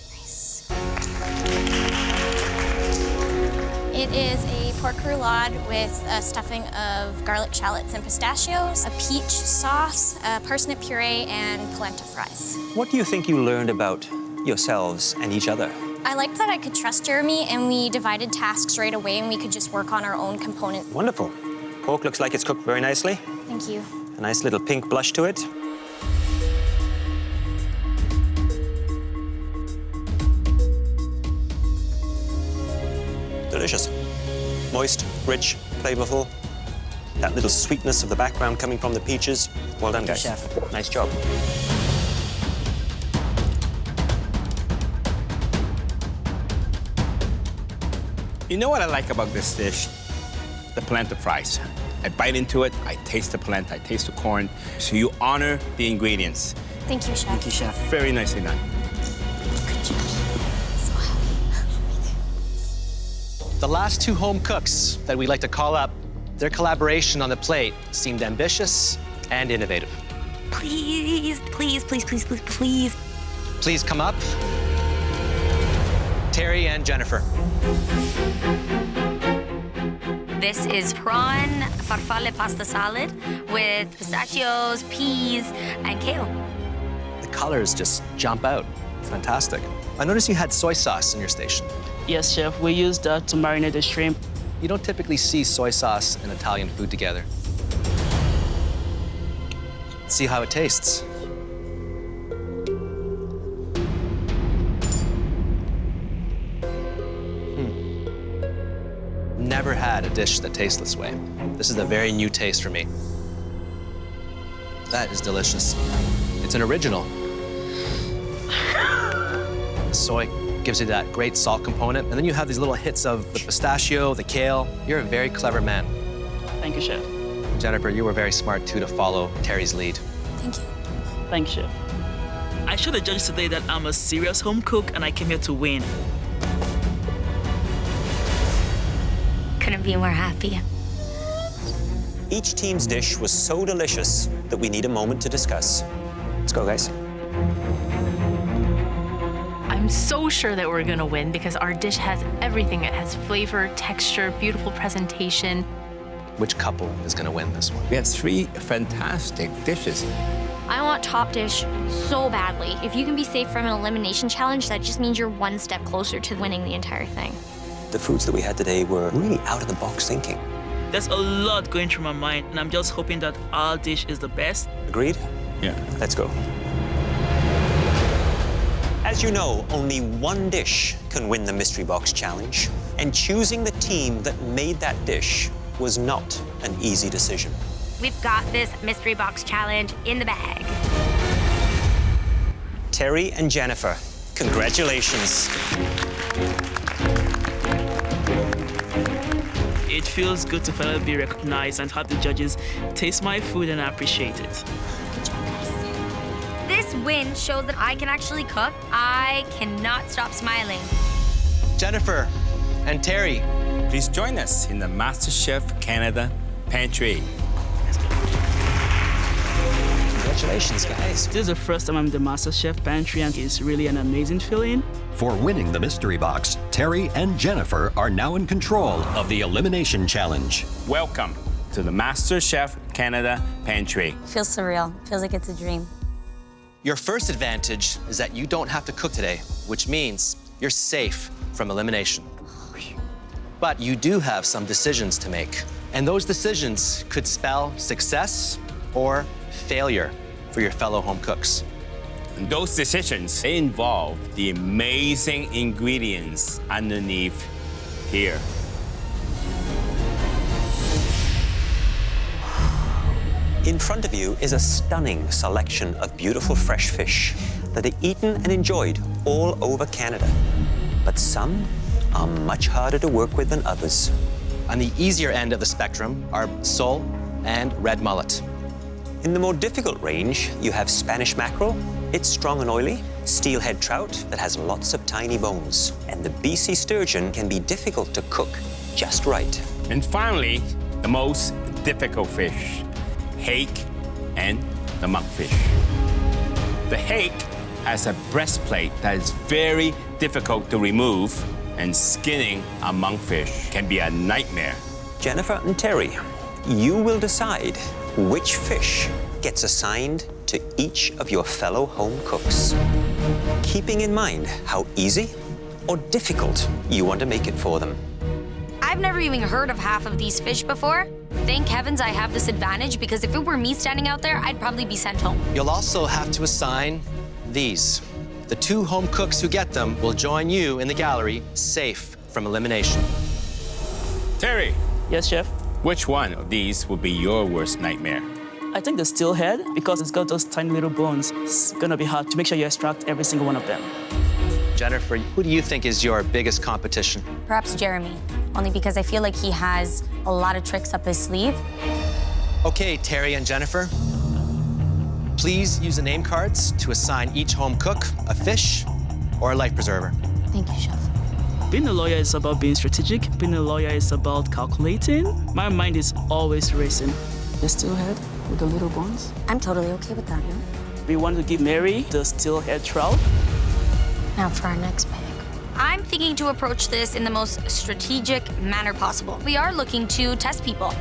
It is a pork roulade with a stuffing of garlic shallots and pistachios, a peach sauce, a parsnip puree, and polenta fries. What do you think you learned about yourselves and each other? I liked that I could trust Jeremy, and we divided tasks right away, and we could just work on our own component. Wonderful. Pork looks like it's cooked very nicely. Thank you. A nice little pink blush to it. Delicious. Moist, rich, flavorful. That little sweetness of the background coming from the peaches. Well done, guys. Chef. Nice job. You know what I like about this dish? The polenta fries. I bite into it, I taste the polenta, I taste the corn. So you honor the ingredients. Thank you, Chef. Thank you, Chef. Very nicely done. The last 2 home cooks that we'd like to call up, their collaboration on the plate seemed ambitious and innovative. Please, please, please, please, please, please. Please come up. Terry and Jennifer. This is prawn farfalle pasta salad with pistachios, peas, and kale. The colors just jump out. Fantastic. I noticed you had soy sauce in your station. Yes, Chef. We used that to marinate the shrimp. You don't typically see soy sauce and Italian food together. Let's see how it tastes. Never had a dish that tastes this way. This is a very new taste for me. That is delicious. It's an original. The soy gives you that great salt component, and then you have these little hits of the pistachio, the kale. You're a very clever man. Thank you, Chef. Jennifer, you were very smart, too, to follow Terry's lead. Thank you. Thanks, Chef. I showed the judges today that I'm a serious home cook, and I came here to win. Couldn't be more happy. Each team's dish was so delicious that we need a moment to discuss. Let's go, guys. I'm so sure that we're gonna win because our dish has everything. It has flavor, texture, beautiful presentation. Which couple is gonna win this one? We had 3 fantastic dishes. I want top dish so badly. If you can be safe from an elimination challenge, that just means you're one step closer to winning the entire thing. The foods that we had today were really out-of-the-box thinking. There's a lot going through my mind, and I'm just hoping that our dish is the best. Agreed? Yeah. Let's go. As you know, only one dish can win the Mystery Box Challenge, and choosing the team that made that dish was not an easy decision. We've got this mystery box challenge in the bag. Terry and Jennifer, congratulations. It feels good to finally be recognized and have the judges taste my food and appreciate it. This win shows that I can actually cook. I cannot stop smiling. Jennifer and Terry, please join us in the MasterChef Canada Pantry. Congratulations, guys. This is the first time I'm in the MasterChef Pantry, and it's really an amazing feeling. For winning the mystery box, Terry and Jennifer are now in control of the Elimination Challenge. Welcome to the MasterChef Canada Pantry. Feels surreal. Feels like it's a dream. your first advantage is that you don't have to cook today, which means you're safe from elimination. But you do have some decisions to make, and those decisions could spell success or failure for your fellow home cooks. And those decisions, they involve the amazing ingredients underneath here. In front of you is a stunning selection of beautiful fresh fish that are eaten and enjoyed all over Canada. But some are much harder to work with than others. On the easier end of the spectrum are sole and red mullet. In the more difficult range, you have Spanish mackerel. It's strong and oily. Steelhead trout that has lots of tiny bones. And the BC sturgeon can be difficult to cook just right. And finally, the most difficult fish, hake and the monkfish. The hake has a breastplate that is very difficult to remove, and skinning a monkfish can be a nightmare. Jennifer and Terry, you will decide which fish gets assigned to each of your fellow home cooks, keeping in mind how easy or difficult you want to make it for them. I've never even heard of half of these fish before. Thank heavens I have this advantage, because if it were me standing out there, I'd probably be sent home. You'll also have to assign these. The 2 home cooks who get them will join you in the gallery, safe from elimination. Terry. Yes, chef? Which one of these will be your worst nightmare? I think the steelhead, because it's got those tiny little bones. It's gonna be hard to make sure you extract every single one of them. Jennifer, who do you think is your biggest competition? Perhaps Jeremy, only because I feel like he has a lot of tricks up his sleeve. Okay, Terry and Jennifer, please use the name cards to assign each home cook a fish or a life preserver. Thank you, chef. Being a lawyer is about being strategic. Being a lawyer is about calculating. My mind is always racing. The steelhead with the little bones. I'm totally okay with that, no? We want to give Mary the steelhead trout. Now for our next pick. I'm thinking to approach this in the most strategic manner possible. We are looking to test people.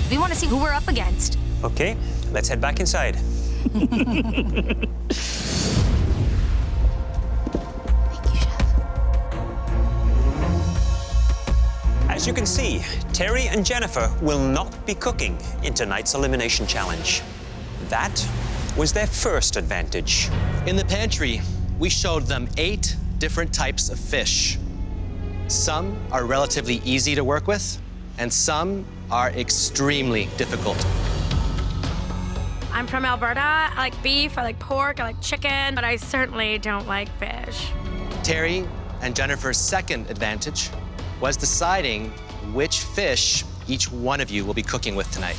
We want to see who we're up against. Okay, let's head back inside. As you can see, Terry and Jennifer will not be cooking in tonight's Elimination Challenge. That was their first advantage. In the pantry, we showed them 8 different types of fish. Some are relatively easy to work with, and some are extremely difficult. I'm from Alberta. I like beef, I like pork, I like chicken, but I certainly don't like fish. Terry and Jennifer's second advantage was deciding which fish each one of you will be cooking with tonight.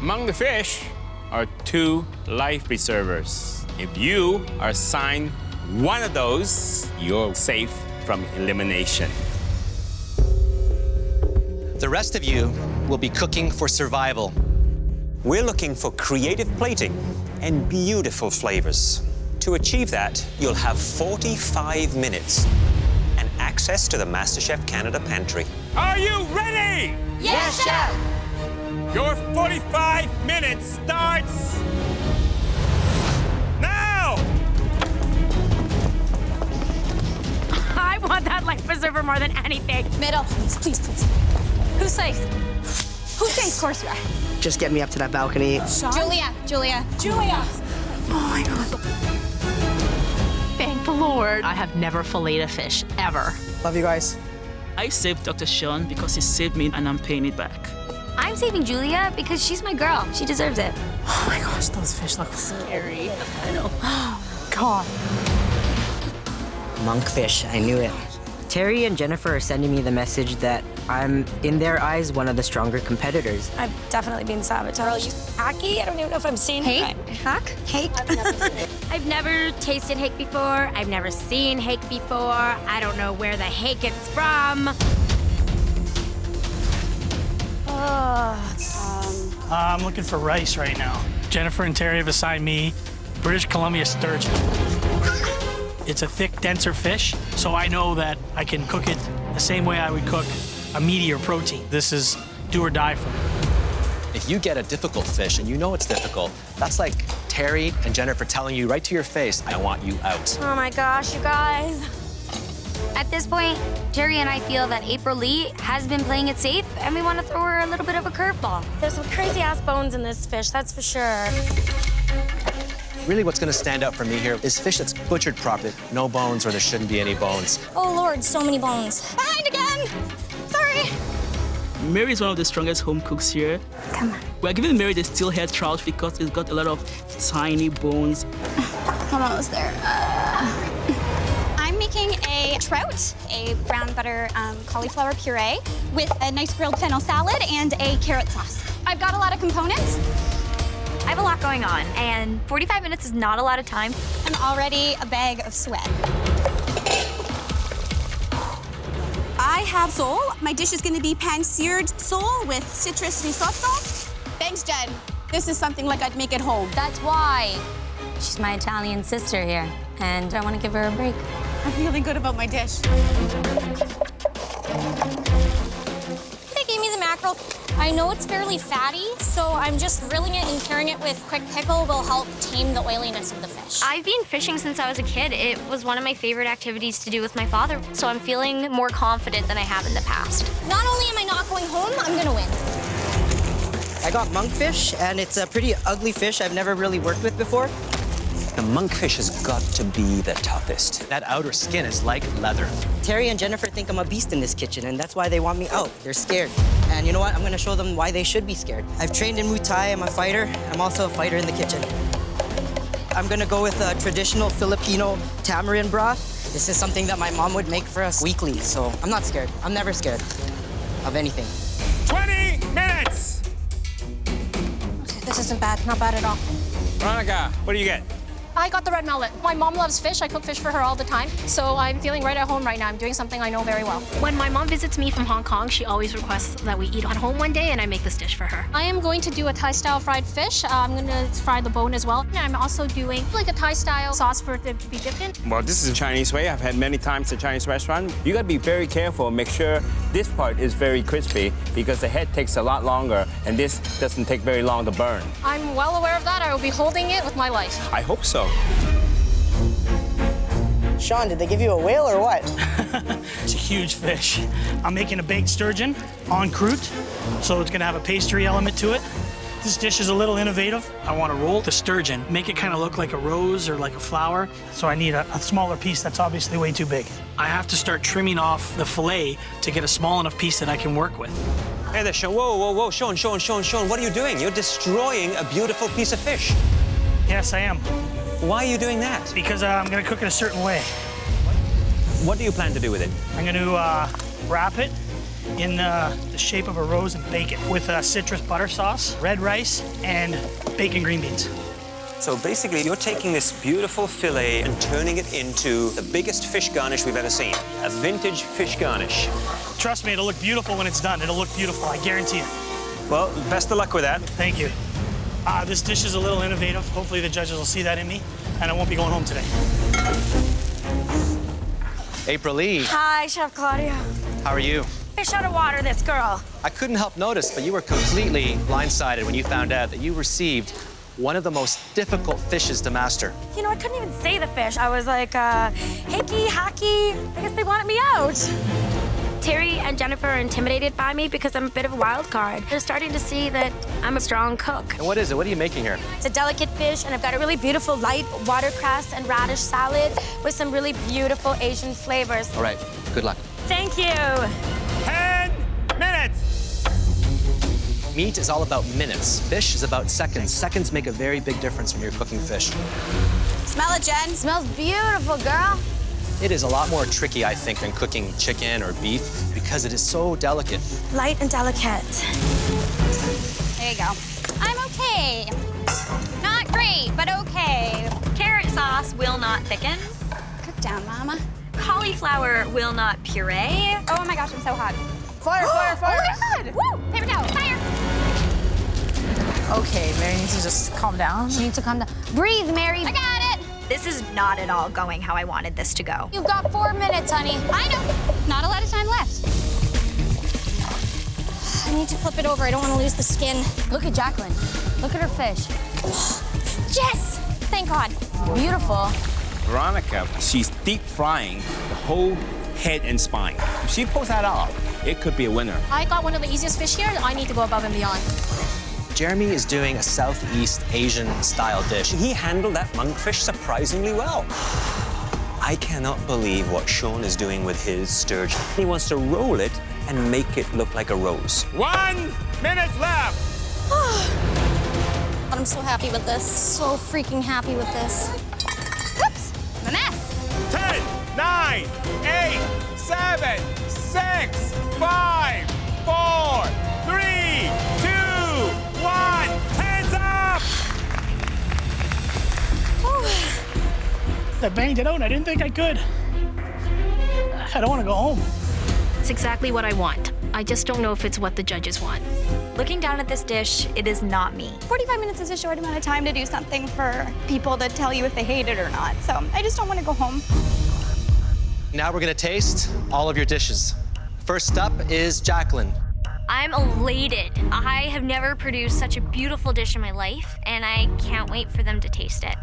Among the fish are 2 life preservers. If you are assigned one of those, you're safe from elimination. The rest of you will be cooking for survival. We're looking for creative plating and beautiful flavors. To achieve that, you'll have 45 minutes and access to the MasterChef Canada Pantry. Are you ready? Yes, chef! Your 45 minutes starts now! I want that life preserver more than anything. Middle, please. Who's safe? Who's safe? Of course you are. Just get me up to that balcony. Julia. Oh my God. Thank the Lord. I have never filleted a fish, ever. Love you guys. I saved Dr. Sean because he saved me and I'm paying it back. I'm saving Julia because she's my girl. She deserves it. Oh my gosh, those fish look scary. I know. God. Monkfish, I knew it. Terry and Jennifer are sending me the message that I'm, in their eyes, one of the stronger competitors. I've definitely been sabotaged. Girl, you hacky? I don't even know if I'm saying Hake? it right. Hack? Hake? I've never tasted hake before. I've never seen hake before. I don't know where the hake is from. I'm looking for rice right now. Jennifer and Terry have assigned me British Columbia sturgeon. It's a thick, denser fish, so I know that I can cook it the same way I would cook a meatier protein. This is do or die for me. If you get a difficult fish and you know it's difficult, that's like Terry and Jennifer telling you right to your face, I want you out. Oh my gosh, you guys. At this point, Terry and I feel that April Lee has been playing it safe, and we want to throw her a little bit of a curveball. There's some crazy ass bones in this fish, that's for sure. Really what's gonna stand out for me here is fish that's butchered properly. No bones or there shouldn't be any bones. Oh Lord, so many bones. Behind again! Sorry. Mary is one of the strongest home cooks here. Come on. We're giving Mary the steelhead trout because it's got a lot of tiny bones. Almost there. I'm making a trout, a brown butter cauliflower puree with a nice grilled fennel salad and a carrot sauce. I've got a lot of components. I have a lot going on, and 45 minutes is not a lot of time. I'm already a bag of sweat. I have sole. My dish is gonna be pan-seared sole with citrus risotto. Thanks, Jen. This is something like I'd make at home. That's why. She's my Italian sister here, and I want to give her a break. I'm feeling good about my dish. They gave me the mackerel. I know it's fairly fatty, so I'm just grilling it and curing it with quick pickle will help tame the oiliness of the fish. I've been fishing since I was a kid. It was one of my favorite activities to do with my father, so I'm feeling more confident than I have in the past. Not only am I not going home, I'm gonna win. I got monkfish, and it's a pretty ugly fish I've never really worked with before. The monkfish has got to be the toughest. That outer skin is like leather. Terry and Jennifer think I'm a beast in this kitchen, and that's why they want me out. They're scared. And you know what? I'm gonna show them why they should be scared. I've trained in Muay Thai. I'm a fighter. I'm also a fighter in the kitchen. I'm gonna go with a traditional Filipino tamarind broth. This is something that my mom would make for us weekly, so I'm not scared. I'm never scared of anything. 20 minutes! Okay, this isn't bad, not bad at all. Veronica, what do you get? I got the red mullet. My mom loves fish. I cook fish for her all the time. So I'm feeling right at home right now. I'm doing something I know very well. When my mom visits me from Hong Kong, she always requests that we eat at home one day, and I make this dish for her. I am going to do a Thai-style fried fish. I'm going to fry the bone as well. And I'm also doing like a Thai-style sauce for it to be dipped in. Well, this is a Chinese way. I've had many times at a Chinese restaurant. You gotta be very careful. Make sure this part is very crispy because the head takes a lot longer and this doesn't take very long to burn. I'm well aware of that. I will be holding it with my life. I hope so. Sean, did they give you a whale or what? It's a huge fish. I'm making a baked sturgeon en croûte, so it's gonna have a pastry element to it. This dish is a little innovative. I want to roll the sturgeon, make it kind of look like a rose or like a flower, so I need a smaller piece that's obviously way too big. I have to start trimming off the fillet to get a small enough piece that I can work with. Hey there, Sean. Whoa, whoa, whoa. Sean, what are you doing? You're destroying a beautiful piece of fish. Yes, I am. Why are you doing that? Because I'm gonna cook it a certain way. What do you plan to do with it? I'm gonna wrap it in the shape of a rose and bake it with citrus butter sauce, red rice, and bacon green beans. So basically, you're taking this beautiful fillet and turning it into the biggest fish garnish we've ever seen. A vintage fish garnish. Trust me, it'll look beautiful when it's done. It'll look beautiful, I guarantee it. Well, best of luck with that. Thank you. This dish is a little innovative. Hopefully the judges will see that in me, and I won't be going home today. April Lee, Hi, Chef Claudia. how are you? Fish out of water, this girl. I couldn't help notice, but you were completely blindsided when you found out that you received one of the most difficult fishes to master. You know, I couldn't even say the fish. I was like, hickey, hacky. I guess they wanted me out. Terry and Jennifer are intimidated by me because I'm a bit of a wild card. They're starting to see that I'm a strong cook. And what is it? What are you making here? It's a delicate fish, and I've got a really beautiful light watercress and radish salad with some really beautiful Asian flavors. All right, good luck. Thank you. 10 minutes. Meat is all about minutes. Fish is about seconds. Seconds make a very big difference when you're cooking fish. Smell it, Jen. Smells beautiful, girl. It is a lot more tricky, I think, than cooking chicken or beef because it is so delicate. Light and delicate. There you go. I'm okay. Not great, but okay. Carrot sauce will not thicken. Cook down, Mama. Cauliflower will not puree. Oh my gosh, I'm so hot. Fire, fire, fire! Oh my God! Woo! Paper towel, fire! Okay, Mary needs to just calm down. She needs to calm down. Breathe, Mary. I got it. This is not at all going how I wanted this to go. You've got 4 minutes, honey. I know. Not a lot of time left. I need to flip it over. I don't want to lose the skin. Look at Jacqueline. Look at her fish. Yes! Thank God. Beautiful. Veronica, she's deep frying the whole head and spine. If she pulls that off, it could be a winner. I got one of the easiest fish here. I need to go above and beyond. Jeremy is doing a Southeast Asian style dish. He handled that monkfish surprisingly well. I cannot believe what Sean is doing with his sturgeon. He wants to roll it and make it look like a rose. 1 minute left. I'm so happy with this. So freaking happy with this. Oops, I'm a mess. 10, 9, 8, 7, 6, 5, 4, 3, 2, 1. Hands up! I banged it out and I didn't think I could. I don't want to go home. It's exactly what I want. I just don't know if it's what the judges want. Looking down at this dish, it is not me. 45 minutes is a short amount of time to do something for people to tell you if they hate it or not. So I just don't want to go home. Now we're gonna taste all of your dishes. First up is Jacqueline. I'm elated. I have never produced such a beautiful dish in my life, and I can't wait for them to taste it.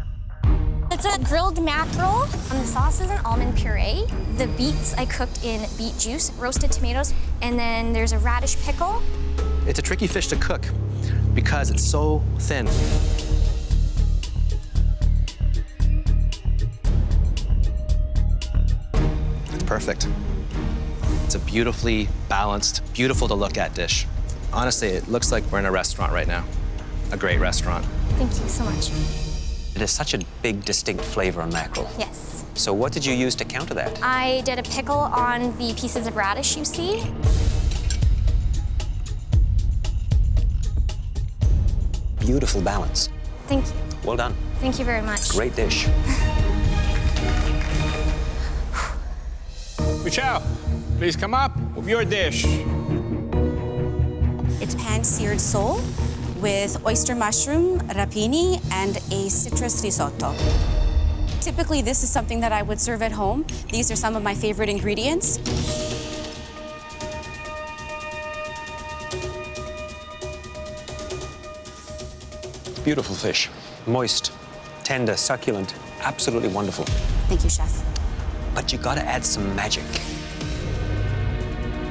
It's a grilled mackerel. The sauce is an almond puree. The beets I cooked in beet juice, roasted tomatoes, and then there's a radish pickle. It's a tricky fish to cook because it's so thin. It's perfect. It's a beautifully balanced, beautiful to look at dish. Honestly, it looks like we're in a restaurant right now. A great restaurant. Thank you so much. It is such a big, distinct flavor on mackerel. Yes. So what did you use to counter that? I did a pickle on the pieces of radish you see. Beautiful balance. Thank you. Well done. Thank you very much. Great dish. Michelle, please come up with your dish. It's pan-seared sole with oyster mushroom, rapini, and a citrus risotto. Typically, this is something that I would serve at home. These are some of my favorite ingredients. Beautiful fish. Moist, tender, succulent. Absolutely wonderful. Thank you, Chef. But you gotta add some magic.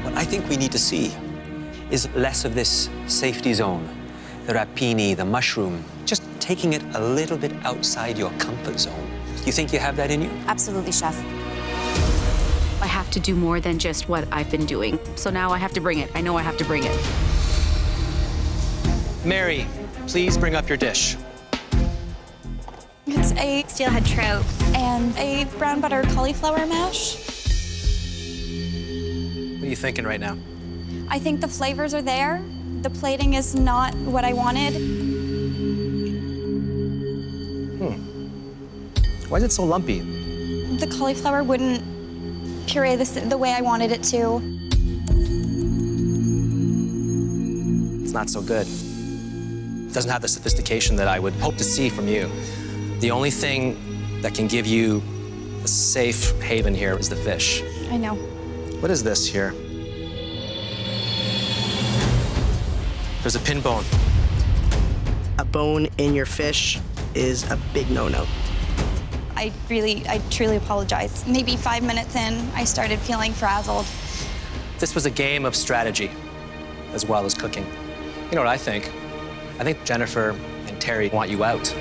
What I think we need to see is less of this safety zone, the rapini, the mushroom, just taking it a little bit outside your comfort zone. You think you have that in you? Absolutely, Chef. I have to do more than just what I've been doing. So now I have to bring it. I know I have to bring it. Mary, please bring up your dish. It's a steelhead trout and a brown butter cauliflower mash. What are you thinking right now? I think the flavors are there. The plating is not what I wanted. Why is it so lumpy? The cauliflower wouldn't puree the way I wanted it to. It's not so good. It doesn't have the sophistication that I would hope to see from you. The only thing that can give you a safe haven here is the fish. I know. What is this here? There's a pin bone. A bone in your fish is a big no-no. I truly apologize. Maybe 5 minutes in, I started feeling frazzled. This was a game of strategy as well as cooking. You know what I think? I think Jennifer and Terry want you out.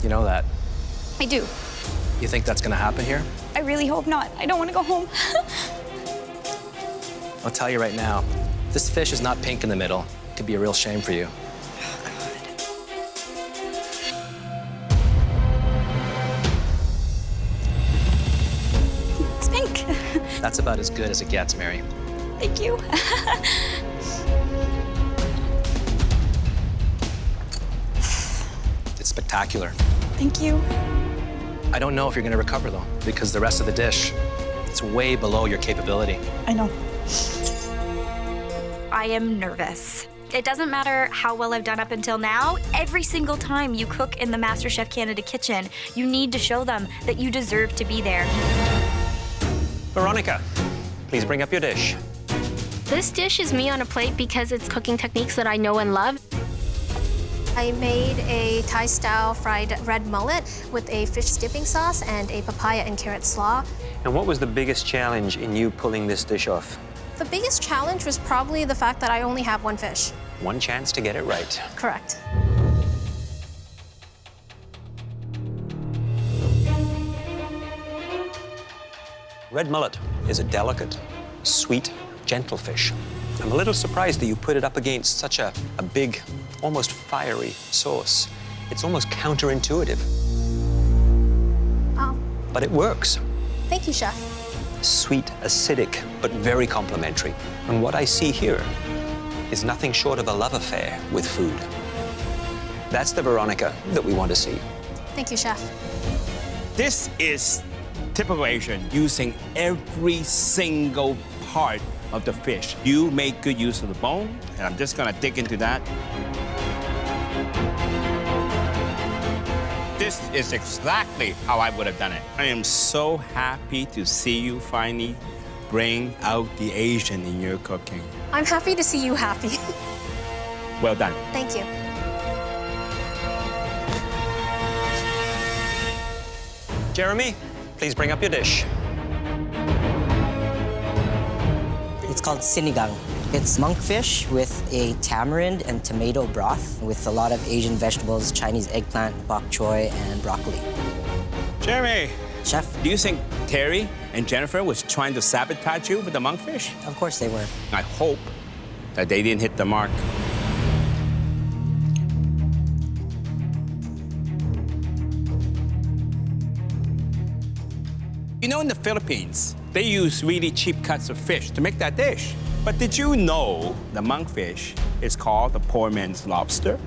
You know that. I do. You think that's gonna happen here? I really hope not. I don't want to go home. I'll tell you right now, this fish is not pink in the middle. It could be a real shame for you. It's pink. That's about as good as it gets, Mary. Thank you. It's spectacular. Thank you. I don't know if you're gonna recover though, because the rest of the dish, it's way below your capability. I know. I am nervous. It doesn't matter how well I've done up until now. Every single time you cook in the MasterChef Canada kitchen, you need to show them that you deserve to be there. Veronica, please bring up your dish. This dish is me on a plate because it's cooking techniques that I know and love. I made a Thai-style fried red mullet with a fish dipping sauce and a papaya and carrot slaw. And what was the biggest challenge in you pulling this dish off? The biggest challenge was probably the fact that I only have one fish. One chance to get it right. Correct. Red mullet is a delicate, sweet, gentle fish. I'm a little surprised that you put it up against such a big, almost fiery sauce. It's almost counterintuitive. Oh, But it works. thank you, Chef. Sweet, acidic, but very complimentary. And what I see here is nothing short of a love affair with food. That's the Veronica that we want to see. Thank you, Chef. This is typical Asian, using every single part of the fish. You make good use of the bone, and I'm just gonna dig into that. This is exactly how I would have done it. I am so happy to see you finally bring out the Asian in your cooking. I'm happy to see you happy. Well done. Thank you. Jeremy, please bring up your dish. It's called sinigang. It's monkfish with a tamarind and tomato broth with a lot of Asian vegetables, Chinese eggplant, bok choy, and broccoli. Jeremy. Chef? Do you think Terry and Jennifer was trying to sabotage you with the monkfish? Of course they were. I hope that they didn't hit the mark. You know, in the Philippines, they use really cheap cuts of fish to make that dish. But did you know the monkfish is called the poor man's lobster?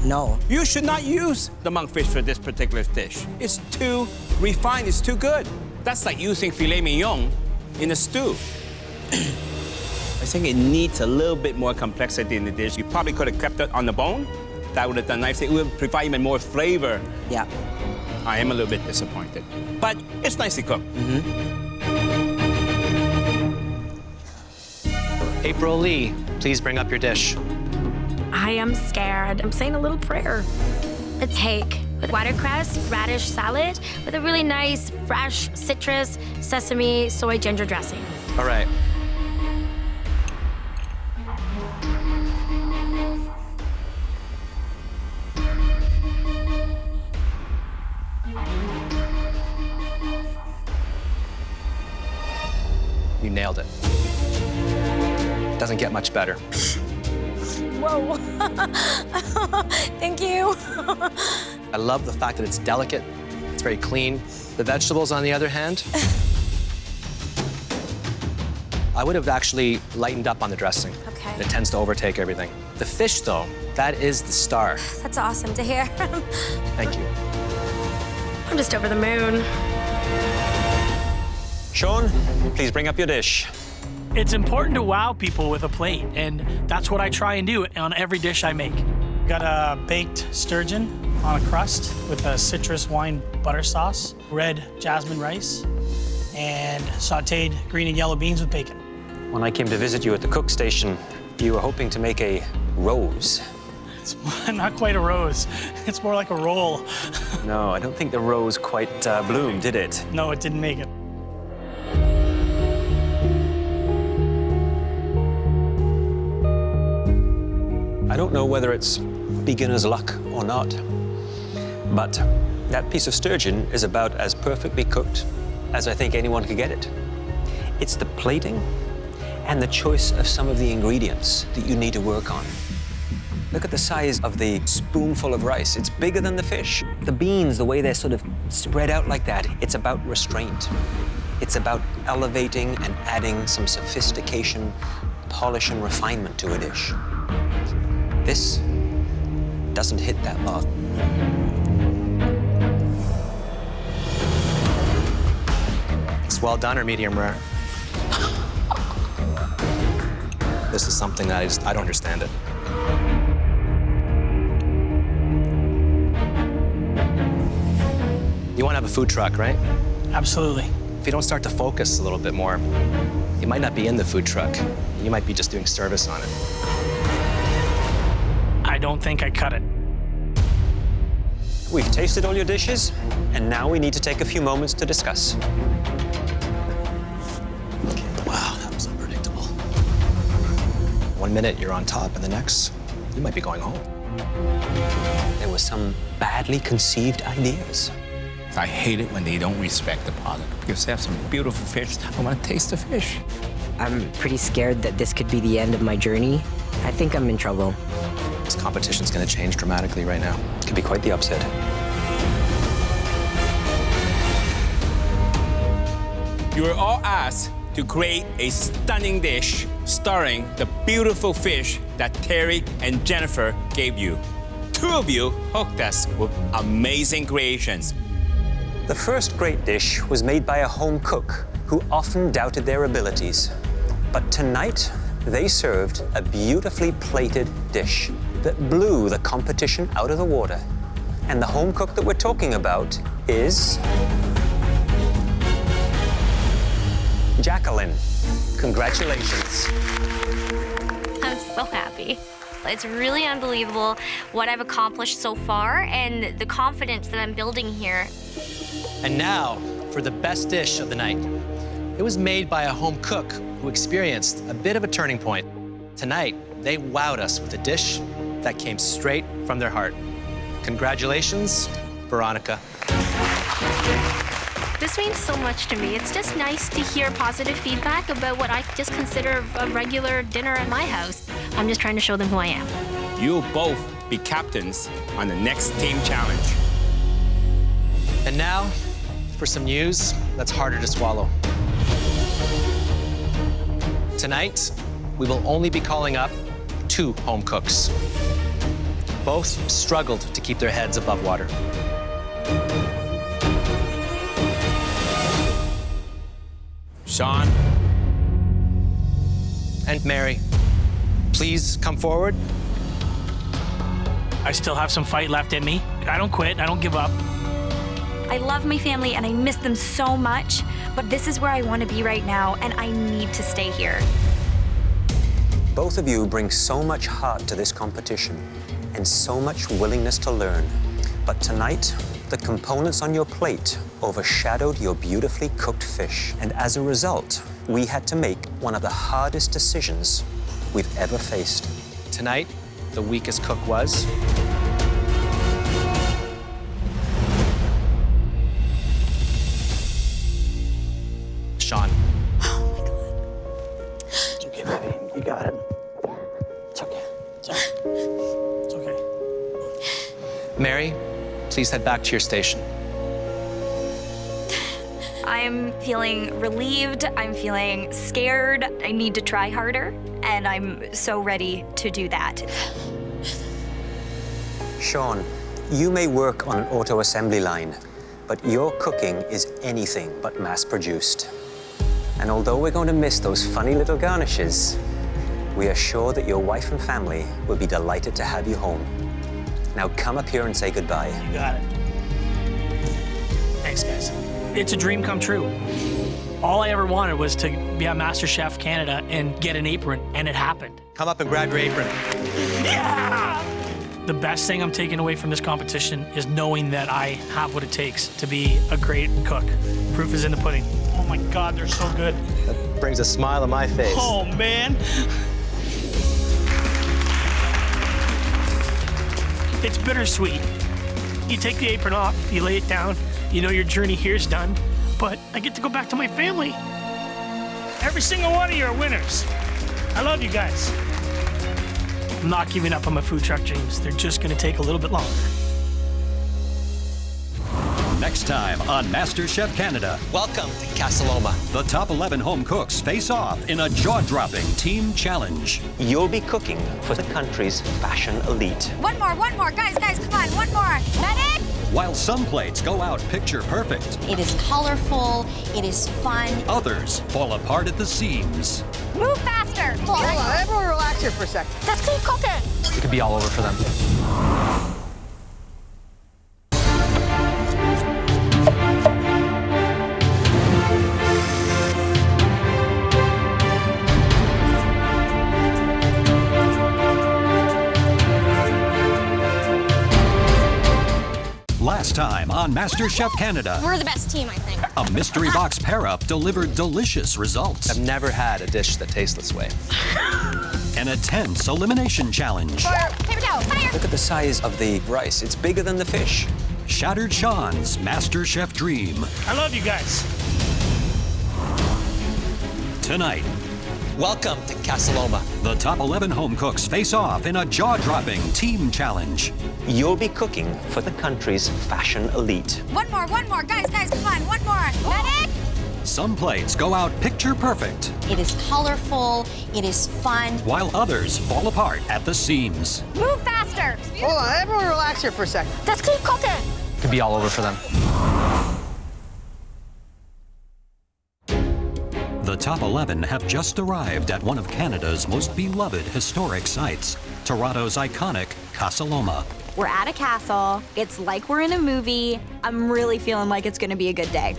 No. You should not use the monkfish for this particular dish. It's too refined, it's too good. That's like using filet mignon in a stew. I think it needs a little bit more complexity in the dish. You probably could have kept it on the bone. That would have done nice. It would provide even more flavor. Yeah. I am a little bit disappointed. But it's nicely cooked. April Lee, please bring up your dish. I am scared. I'm saying a little prayer. It's hake with watercress, radish salad with a really nice, fresh citrus, sesame, soy, ginger dressing. All right. You nailed it. Doesn't get much better. Whoa. Thank you. I love the fact that it's delicate. It's very clean. The vegetables, on the other hand, I would have actually lightened up on the dressing. Okay. It tends to overtake everything. The fish, though, that is the star. That's awesome to hear. Thank you. I'm just over the moon. Sean, please bring up your dish. It's important to wow people with a plate, and that's what I try and do on every dish I make. Got a baked sturgeon on a crust with a citrus wine butter sauce, red jasmine rice, and sauteed green and yellow beans with bacon. When I came to visit you at the cook station, you were hoping to make a rose. It's not quite a rose. It's more like a roll. No, I don't think the rose quite bloomed, did it? No, it didn't make it. I don't know whether it's beginner's luck or not, but that piece of sturgeon is about as perfectly cooked as I think anyone could get it. It's the plating and the choice of some of the ingredients that you need to work on. Look at the size of the spoonful of rice. It's bigger than the fish. The beans, the way they're sort of spread out like that, it's about restraint. It's about elevating and adding some sophistication, polish, and refinement to a dish. This doesn't hit that mark. It's well done or medium rare? This is something that I don't understand it. You want to have a food truck, right? Absolutely. If you don't start to focus a little bit more, you might not be in the food truck. You might be just doing service on it. I don't think I cut it. We've tasted all your dishes, and now we need to take a few moments to discuss. Wow, that was unpredictable. 1 minute you're on top, and the next, you might be going home. There were some badly conceived ideas. I hate it when they don't respect the product because they have some beautiful fish. I want to taste the fish. I'm pretty scared that this could be the end of my journey. I think I'm in trouble. This competition's going to change dramatically right now. It could be quite the upset. You were all asked to create a stunning dish starring the beautiful fish that Terry and Jennifer gave you. Two of you hooked us with amazing creations. The first great dish was made by a home cook who often doubted their abilities. But tonight, they served a beautifully plated dish that blew the competition out of the water. And the home cook that we're talking about is Jacqueline. Congratulations. I'm so happy. It's really unbelievable what I've accomplished so far and the confidence that I'm building here. And now for the best dish of the night. It was made by a home cook who experienced a bit of a turning point. Tonight, they wowed us with a dish that came straight from their heart. Congratulations, Veronica. This means so much to me. It's just nice to hear positive feedback about what I just consider a regular dinner at my house. I'm just trying to show them who I am. You'll both be captains on the next team challenge. And now, for some news that's harder to swallow. Tonight, we will only be calling up 2 home cooks. Both struggled to keep their heads above water. Sean. And Mary, please come forward. I still have some fight left in me. I don't quit. I don't give up. I love my family and I miss them so much, but this is where I want to be right now and I need to stay here. Both of you bring so much heart to this competition and so much willingness to learn. But tonight, the components on your plate overshadowed your beautifully cooked fish. And as a result, we had to make one of the hardest decisions we've ever faced. Tonight, the weakest cook was Sean. Oh my God. It's okay, baby. You got it. It's okay. It's okay. It's okay. Mary, please head back to your station. I'm feeling relieved, I'm feeling scared, I need to try harder, and I'm so ready to do that. Sean, you may work on an auto assembly line, but your cooking is anything but mass-produced. And although we're going to miss those funny little garnishes, we are sure that your wife and family will be delighted to have you home. Now come up here and say goodbye. You got it. Thanks, guys. It's a dream come true. All I ever wanted was to be on MasterChef Canada and get an apron, and it happened. Come up and grab your apron. Yeah! The best thing I'm taking away from this competition is knowing that I have what it takes to be a great cook. Proof is in the pudding. Oh my God, they're so good. That brings a smile on my face. Oh man. It's bittersweet. You take the apron off, you lay it down, you know your journey here's done, but I get to go back to my family. Every single one of you are winners. I love you guys. I'm not giving up on my food truck dreams. They're just gonna take a little bit longer. Next time on MasterChef Canada. Welcome to Casa Loma. The top 11 home cooks face off in a jaw-dropping team challenge. You'll be cooking for the country's fashion elite. One more, guys, come on, one more. Medic! While some plates go out picture perfect, It is colorful, it is fun. others fall apart at the seams. Move faster! Hold on, everyone relax here for a sec. Let's keep cooking! It could be all over for them. Last time on MasterChef Canada, We're the best team, I think. a mystery box pair-up delivered delicious results. I've never had a dish that tastes this way. And a tense elimination challenge. Fire! Paper towel, fire! Look at the size of the rice. It's bigger than the fish. Shattered Sean's MasterChef dream. I love you guys. Tonight, Welcome to Casa Loma. the top 11 home cooks face off in a jaw-dropping team challenge. You'll be cooking for the country's fashion elite. One more, guys, come on, one more. Medic! Some plates go out picture perfect, It is colorful, it is fun. while others fall apart at the seams. Move faster! Hold on, everyone relax here for a sec. Let's keep cooking! It could be all over for them. The top 11 have just arrived at one of Canada's most beloved historic sites, Toronto's iconic Casa Loma. We're at a castle. It's like we're in a movie. I'm really feeling like it's gonna be a good day.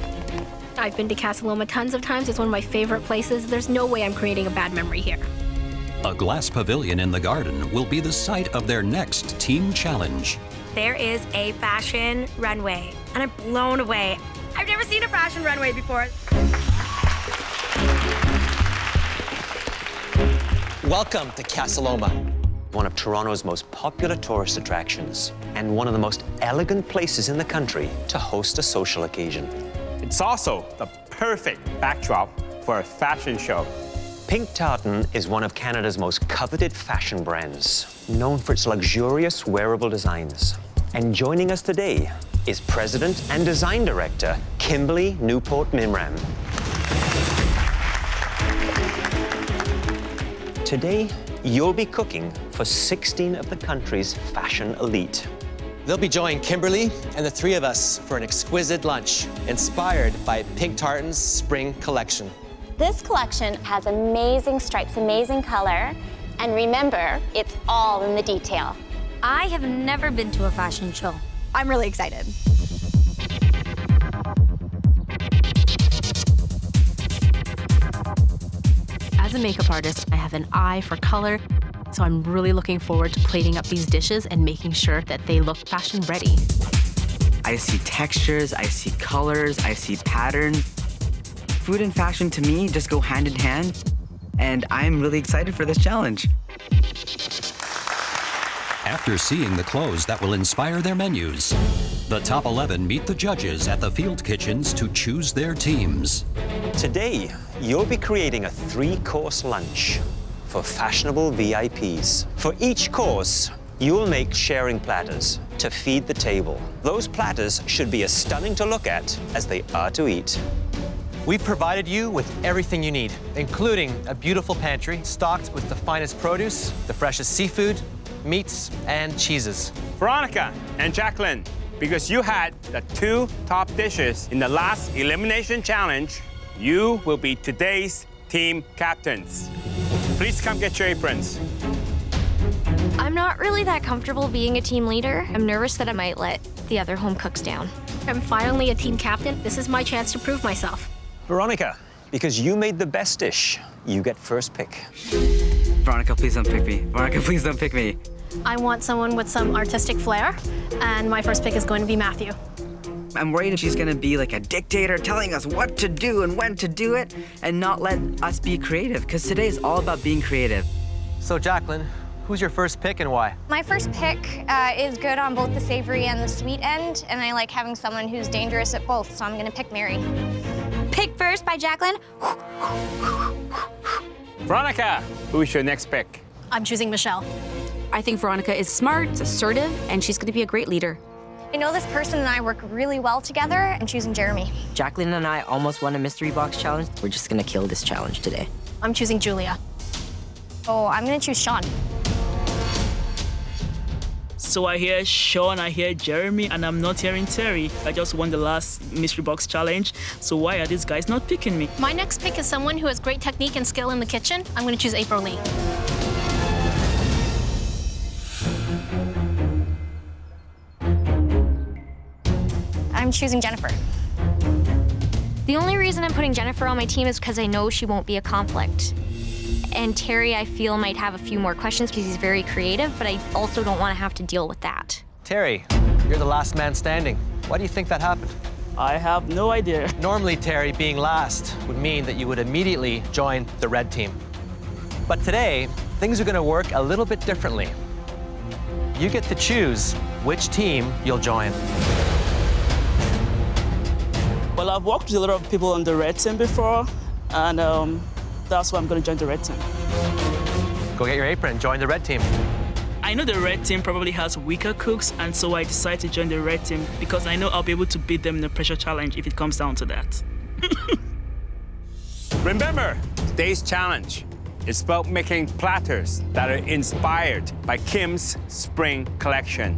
I've been to Casa Loma tons of times. It's one of my favorite places. There's no way I'm creating a bad memory here. A glass pavilion in the garden will be the site of their next team challenge. There is a fashion runway, and I'm blown away. I've never seen a fashion runway before. Welcome to Casa Loma. One of Toronto's most popular tourist attractions and one of the most elegant places in the country to host a social occasion. It's also the perfect backdrop for a fashion show. Pink Tartan is one of Canada's most coveted fashion brands, known for its luxurious wearable designs. And joining us today is President and Design Director Kimberly Newport-Mimram. Today, you'll be cooking for 16 of the country's fashion elite. They'll be joining Kimberly and the three of us for an exquisite lunch inspired by Pink Tartan's spring collection. This collection has amazing stripes, amazing color, and remember, it's all in the detail. I have never been to a fashion show. I'm really excited. As a makeup artist, I have an eye for color, so I'm really looking forward to plating up these dishes and making sure that they look fashion ready. I see textures, I see colors, I see patterns. Food and fashion to me just go hand in hand, and I'm really excited for this challenge. After seeing the clothes that will inspire their menus, the top 11 meet the judges at the field kitchens to choose their teams. Today, you'll be creating a 3-course lunch for fashionable VIPs. For each course, you'll make sharing platters to feed the table. Those platters should be as stunning to look at as they are to eat. We've provided you with everything you need, including a beautiful pantry stocked with the finest produce, the freshest seafood, meats, and cheeses. Veronica and Jacqueline, because you had the 2 top dishes in the last elimination challenge, you will be today's team captains. Please come get your aprons. I'm not really that comfortable being a team leader. I'm nervous that I might let the other home cooks down. I'm finally a team captain. This is my chance to prove myself. Veronica, because you made the best dish, you get first pick. Veronica, please don't pick me. Veronica, please don't pick me. I want someone with some artistic flair, and my first pick is going to be Matthew. I'm worried if she's gonna be like a dictator telling us what to do and when to do it and not let us be creative, because today is all about being creative. So Jacqueline, who's your first pick and why? My first pick is good on both the savory and the sweet end, and I like having someone who's dangerous at both, so I'm gonna pick Mary. Pick first by Jacqueline. Veronica, who is your next pick? I'm choosing Michelle. I think Veronica is smart, assertive, and she's going to be a great leader. I know this person and I work really well together. I'm choosing Jeremy. Jacqueline and I almost won a mystery box challenge. We're just gonna kill this challenge today. I'm choosing Julia. Oh, I'm gonna choose Sean. So I hear Sean, I hear Jeremy, and I'm not hearing Terry. I just won the last mystery box challenge, so why are these guys not picking me? My next pick is someone who has great technique and skill in the kitchen. I'm going to choose April Lee. I'm choosing Jennifer. The only reason I'm putting Jennifer on my team is because I know she won't be a conflict. And Terry, I feel, might have a few more questions because he's very creative, but I also don't want to have to deal with that. Terry, you're the last man standing. Why do you think that happened? I have no idea. Normally, Terry, being last would mean that you would immediately join the red team. But today, things are going to work a little bit differently. You get to choose which team you'll join. Well, I've worked with a lot of people on the red team before, and that's why I'm going to join the red team. Go get your apron, join the red team. I know the red team probably has weaker cooks, and so I decided to join the red team because I know I'll be able to beat them in the pressure challenge if it comes down to that. Remember, today's challenge is about making platters that are inspired by Kim's spring collection.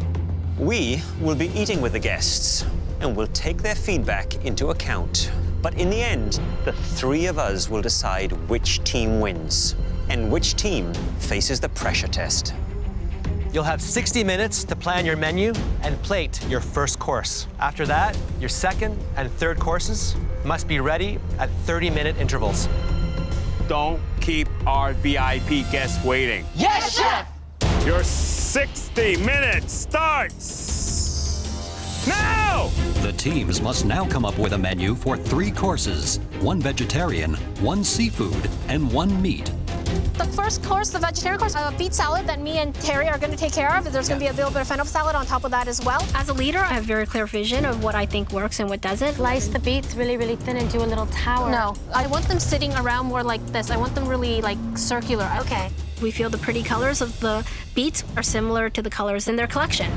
We will be eating with the guests and we'll take their feedback into account. But in the end, the three of us will decide which team wins and which team faces the pressure test. You'll have 60 minutes to plan your menu and plate your first course. After that, your second and third courses must be ready at 30-minute intervals. Don't keep our VIP guests waiting. Yes, chef! Your 60 minutes starts now! The teams must now come up with a menu for 3 courses, 1 vegetarian, 1 seafood, and 1 meat. The first course, the vegetarian course, a beet salad that me and Terry are going to take care of. There's going to be a little bit of fennel salad on top of that as well. As a leader, I have very clear vision of what I think works and what doesn't. Slice the beets really, really thin and do a little tower. No, I want them sitting around more like this. I want them really like circular. Okay. We feel the pretty colors of the beets are similar to the colors in their collection.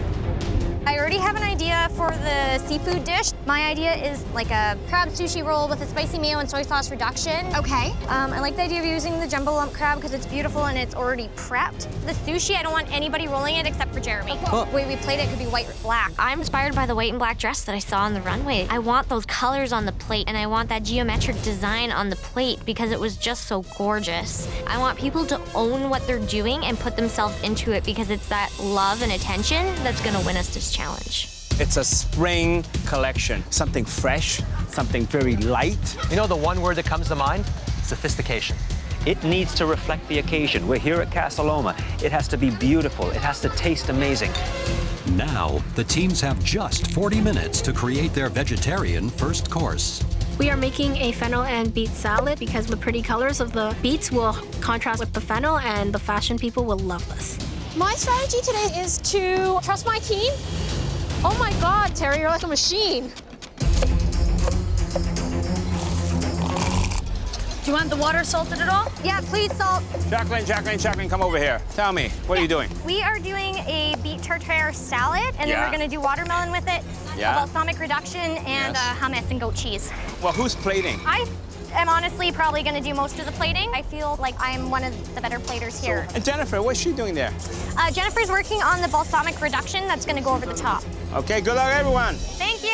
I already have an idea for the seafood dish. My idea is like a crab sushi roll with a spicy mayo and soy sauce reduction. Okay. I like the idea of using the jumbo lump crab because it's beautiful and it's already prepped. The sushi, I don't want anybody rolling it except for Jeremy. Cool. The way we played it could be white or black. I'm inspired by the white and black dress that I saw on the runway. I want those colors on the plate, and I want that geometric design on the plate because it was just so gorgeous. I want people to own what they're doing and put themselves into it because it's that love and attention that's gonna win us this challenge. It's a spring collection. Something fresh, something very light. You know the one word that comes to mind? Sophistication. It needs to reflect the occasion. We're here at Casa Loma. It has to be beautiful. It has to taste amazing. Now, the teams have just 40 minutes to create their vegetarian first course. We are making a fennel and beet salad because the pretty colors of the beets will contrast with the fennel, and the fashion people will love this. My strategy today is to trust my team. Oh my God, Terry, you're like a machine. Do you want the water salted at all? Yeah, please salt. Jacqueline, come over here. Tell me, what are you doing? We are doing a beet tartare salad, and then we're gonna do watermelon with it, a balsamic reduction, and hummus and goat cheese. Well, who's plating? I am honestly probably gonna do most of the plating. I feel like I'm one of the better platers here. And Jennifer, what's she doing there? Jennifer's working on the balsamic reduction that's gonna go over the top. Okay, good luck, everyone. Thank you.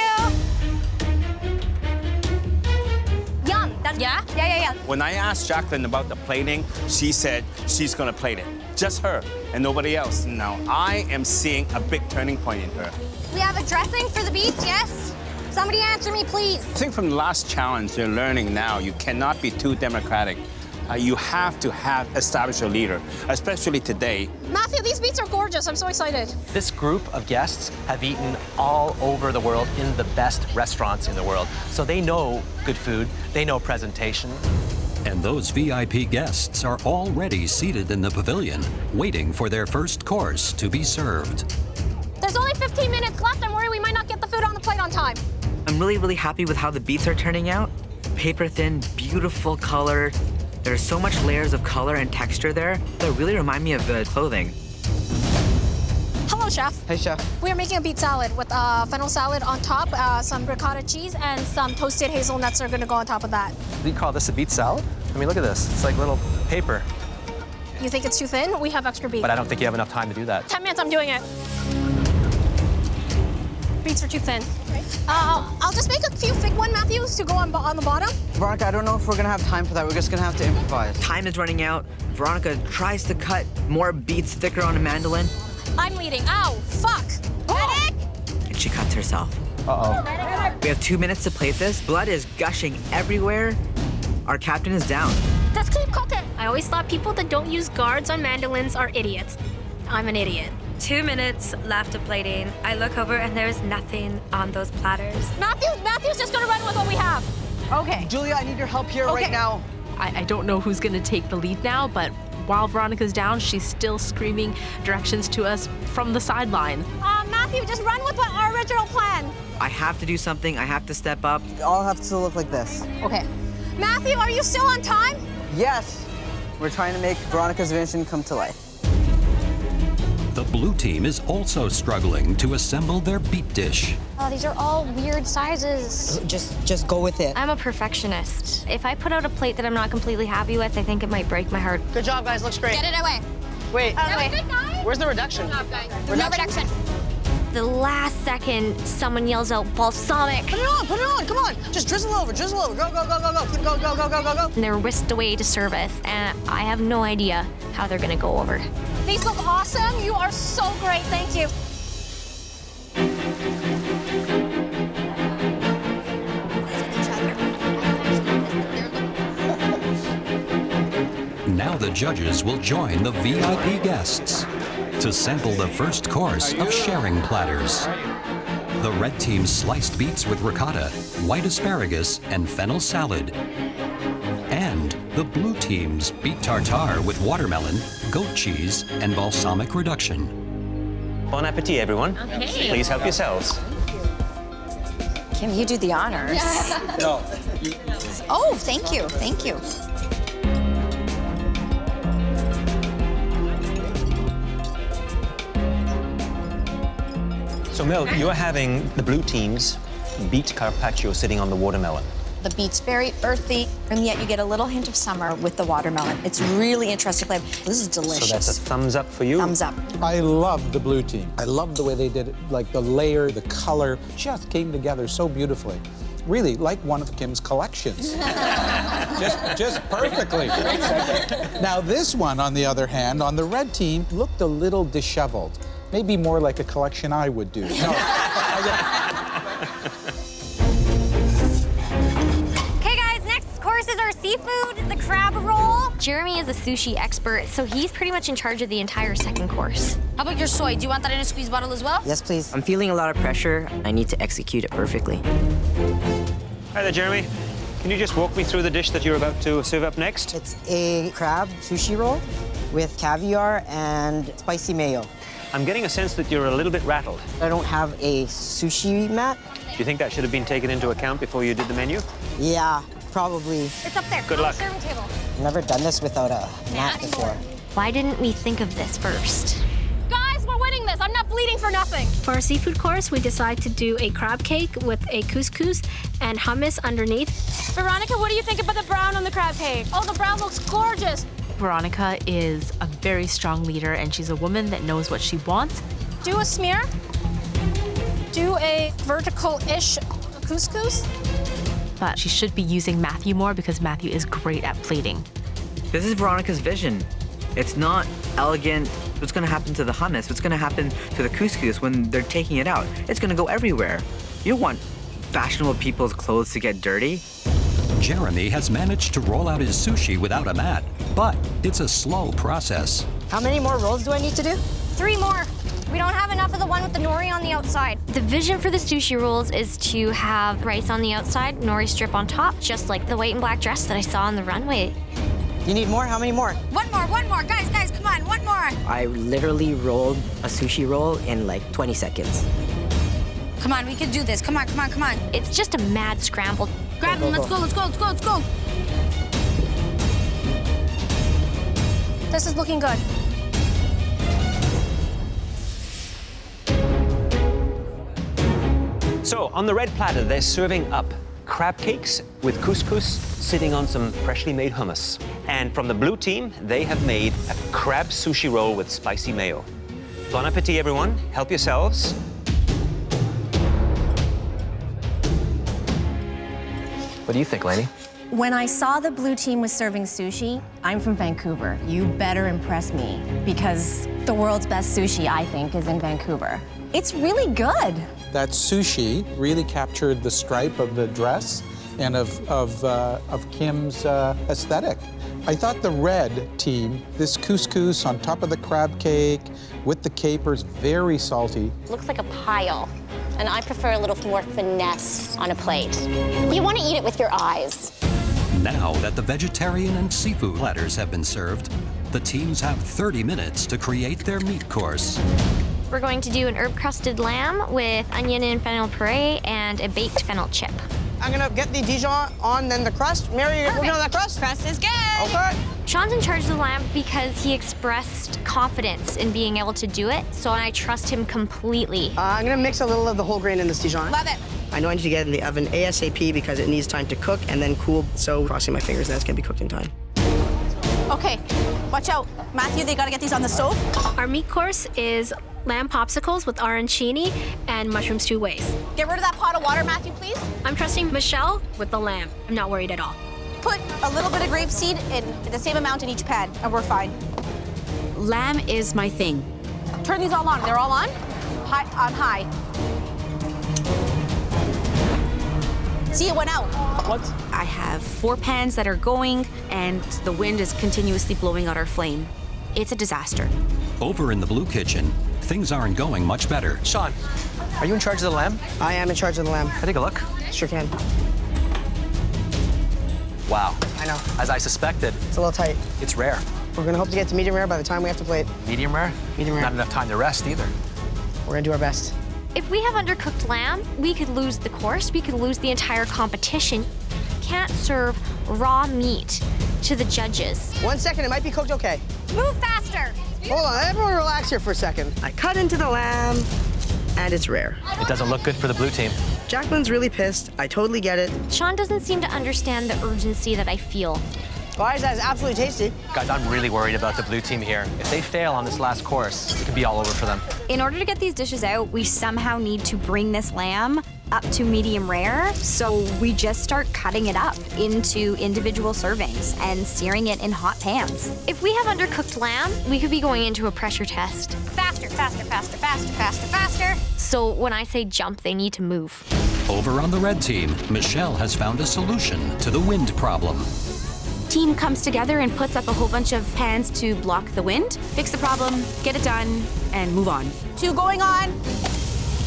Yum. Yeah. When I asked Jacqueline about the plating, she said she's gonna plate it. Just her and nobody else. Now, I am seeing a big turning point in her. We have a dressing for the beets, yes? Somebody answer me, please. I think from the last challenge, you're learning now, you cannot be too democratic. You have to establish a leader, especially today. Matthew, these beets are gorgeous. I'm so excited. This group of guests have eaten all over the world in the best restaurants in the world. So they know good food, they know presentation. And those VIP guests are already seated in the pavilion, waiting for their first course to be served. There's only 15 minutes left. I'm worried we might not get the food on the plate on time. I'm really, really happy with how the beets are turning out paper thin, beautiful color. There's so much layers of color and texture there that really remind me of the clothing. Hello, chef. Hey, chef. We are making a beet salad with fennel salad on top, some ricotta cheese, and some toasted hazelnuts are gonna go on top of that. Do you call this a beet salad? I mean, look at this. It's like little paper. You think it's too thin? We have extra beet. But I don't think you have enough time to do that. 10 minutes, I'm doing it. Beets are too thin. I'll just make a few thick one, Matthews, to go on the bottom. Veronica, I don't know if we're gonna have time for that. We're just gonna have to improvise. Time is running out. Veronica tries to cut more beets thicker on a mandolin, I'm leading. Ow, fuck. Medic! and she cuts herself. Uh-oh. We have 2 minutes to plate this. Blood is gushing everywhere. Our captain is down. Just keep cooking. I always thought people that don't use guards on mandolins are idiots. I'm an idiot. 2 minutes left of plating. I look over and there's nothing on those platters. Matthew's just gonna run with what we have. Okay. Julia, I need your help here right now. I don't know who's gonna take the lead now, but while Veronica's down, she's still screaming directions to us from the sideline. Matthew, just run with our original plan. I have to do something. I have to step up. I'll have to look like this. Okay. Matthew, are you still on time? Yes. We're trying to make Veronica's vision come to life. The blue team is also struggling to assemble their beet dish. Oh, these are all weird sizes. Just go with it. I'm a perfectionist. If I put out a plate that I'm not completely happy with, I think it might break my heart. Good job, guys. Looks great. Get it away. Wait. Wait. Where's the reduction? No reduction. The last second, someone yells out balsamic. Put it on, come on. Just drizzle over. Go. Keep go. And they're whisked away to service, and I have no idea how they're gonna go over. These look awesome. You are so great. Thank you. Now the judges will join the VIP guests to sample the first course of sharing platters. The red team's sliced beets with ricotta, white asparagus, and fennel salad. And the blue team's beet tartare with watermelon, goat cheese, and balsamic reduction. Bon appetit, everyone. Okay. Please help yourselves. Kim, you do the honors. No. Oh, thank you. Thank you. So, Mel, you're having the blue team's beet carpaccio sitting on the watermelon. The beet's very earthy, and yet you get a little hint of summer with the watermelon. It's really interesting flavor. This is delicious. So that's a thumbs up for you? Thumbs up. I love the blue team. I love the way they did it. Like the layer, the color, just came together so beautifully. Really, like one of Kim's collections. just perfectly. Now this one, on the other hand, on the red team, looked a little disheveled. Maybe more like a collection I would do. No. Okay, guys, next course is our seafood, the crab roll. Jeremy is a sushi expert, so he's pretty much in charge of the entire second course. How about your soy? Do you want that in a squeeze bottle as well? Yes, please. I'm feeling a lot of pressure. I need to execute it perfectly. Hi there, Jeremy. Can you just walk me through the dish that you're about to serve up next? It's a crab sushi roll with caviar and spicy mayo. I'm getting a sense that you're a little bit rattled. I don't have a sushi mat. Do you think that should have been taken into account before you did the menu? Yeah, probably. It's up there. Good on luck. the serving table. Never done this without a mat before. Why didn't we think of this first? Guys, we're winning this. I'm not bleeding for nothing. For our seafood course, we decide to do a crab cake with a couscous and hummus underneath. Veronica, what do you think about the brown on the crab cake? Oh, the brown looks gorgeous. Veronica is a very strong leader, and she's a woman that knows what she wants. Do a smear. Do a vertical-ish couscous. But she should be using Matthew more because Matthew is great at plating. This is Veronica's vision. It's not elegant. What's going to happen to the hummus? What's going to happen to the couscous when they're taking it out? It's going to go everywhere. You don't want fashionable people's clothes to get dirty. Jeremy has managed to roll out his sushi without a mat, but it's a slow process. How many more rolls do I need to do? 3 more. We don't have enough of the one with the nori on the outside. The vision for the sushi rolls is to have rice on the outside, nori strip on top, just like the white and black dress that I saw on the runway. You need more? How many more? One more. Guys, come on, one more. I literally rolled a sushi roll in like 20 seconds. Come on, we can do this. Come on, come on, come on. It's just a mad scramble. Grab them, let's go, let's go, let's go, let's go. This is looking good. So on the red platter, they're serving up crab cakes with couscous sitting on some freshly made hummus. And from the blue team, they have made a crab sushi roll with spicy mayo. Bon appetit, everyone. Help yourselves. What do you think, Lainey? When I saw the blue team was serving sushi, I'm from Vancouver. You better impress me because the world's best sushi, I think, is in Vancouver. It's really good. That sushi really captured the stripe of the dress and of Kim's aesthetic. I thought the red team, this couscous on top of the crab cake with the capers, very salty. Looks like a pile, and I prefer a little more finesse on a plate. You want to eat it with your eyes. Now that the vegetarian and seafood platters have been served, the teams have 30 minutes to create their meat course. We're going to do an herb-crusted lamb with onion and fennel puree and a baked fennel chip. I'm gonna get the Dijon on, then the crust. Mary, you're working on that crust? Crust is good. Okay. Sean's in charge of the lamb because he expressed confidence in being able to do it, so I trust him completely. I'm gonna mix a little of the whole grain in this Dijon. Love it. I know I need to get it in the oven ASAP because it needs time to cook and then cool, so crossing my fingers that it's gonna be cooked in time. Okay, watch out. Matthew, they gotta get these on the stove. Our meat course is lamb popsicles with arancini and mushroom stew ways. Get rid of that pot of water, Matthew, please. I'm trusting Michelle with the lamb. I'm not worried at all. Put a little bit of grapeseed in the same amount in each pan, and we're fine. Lamb is my thing. Turn these all on. They're all on? On high. See, it went out. What? I have 4 pans that are going, and the wind is continuously blowing out our flame. It's a disaster. Over in the blue kitchen, things aren't going much better. Sean, are you in charge of the lamb? I am in charge of the lamb. Can I take a look? Sure can. Wow. I know. As I suspected. It's a little tight. It's rare. We're gonna hope to get to medium rare by the time we have to plate. Medium rare? Medium rare. Not enough time to rest either. We're gonna do our best. If we have undercooked lamb, we could lose the course, we could lose the entire competition. Can't serve raw meat to the judges. 1 second, it might be cooked okay. Move faster. Hold on, everyone relax here for a second. I cut into the lamb, and it's rare. It doesn't look good for the blue team. Jacqueline's really pissed. I totally get it. Sean doesn't seem to understand the urgency that I feel. Guys, that is absolutely tasty. Guys, I'm really worried about the blue team here. If they fail on this last course, it could be all over for them. In order to get these dishes out, we somehow need to bring this lamb up to medium rare. So we just start cutting it up into individual servings and searing it in hot pans. If we have undercooked lamb, we could be going into a pressure test. Faster, faster, faster, faster, faster, faster. So when I say jump, they need to move. Over on the red team, Michelle has found a solution to the wind problem. Team comes together and puts up a whole bunch of pans to block the wind, fix the problem, get it done, and move on. 2 going on.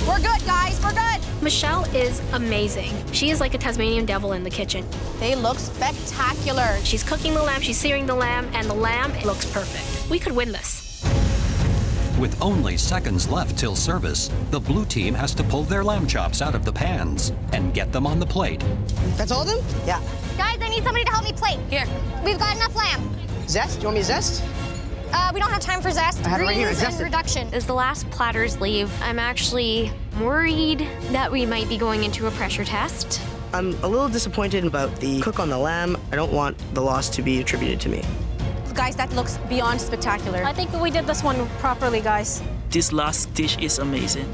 We're good, guys, we're good. Michelle is amazing. She is like a Tasmanian devil in the kitchen. They look spectacular. She's cooking the lamb, she's searing the lamb, and the lamb looks perfect. We could win this. With only seconds left till service, the blue team has to pull their lamb chops out of the pans and get them on the plate. That's all of them? Yeah. Guys, I need somebody to help me plate. Here. We've got enough lamb. Zest? Do you want me to zest? We don't have time for zest. I have it right here. Greens Zest and it. reduction. As the last platters leave, I'm actually worried that we might be going into a pressure test. I'm a little disappointed about the cook on the lamb. I don't want the loss to be attributed to me. Guys, that looks beyond spectacular. I think we did this one properly, guys. This last dish is amazing.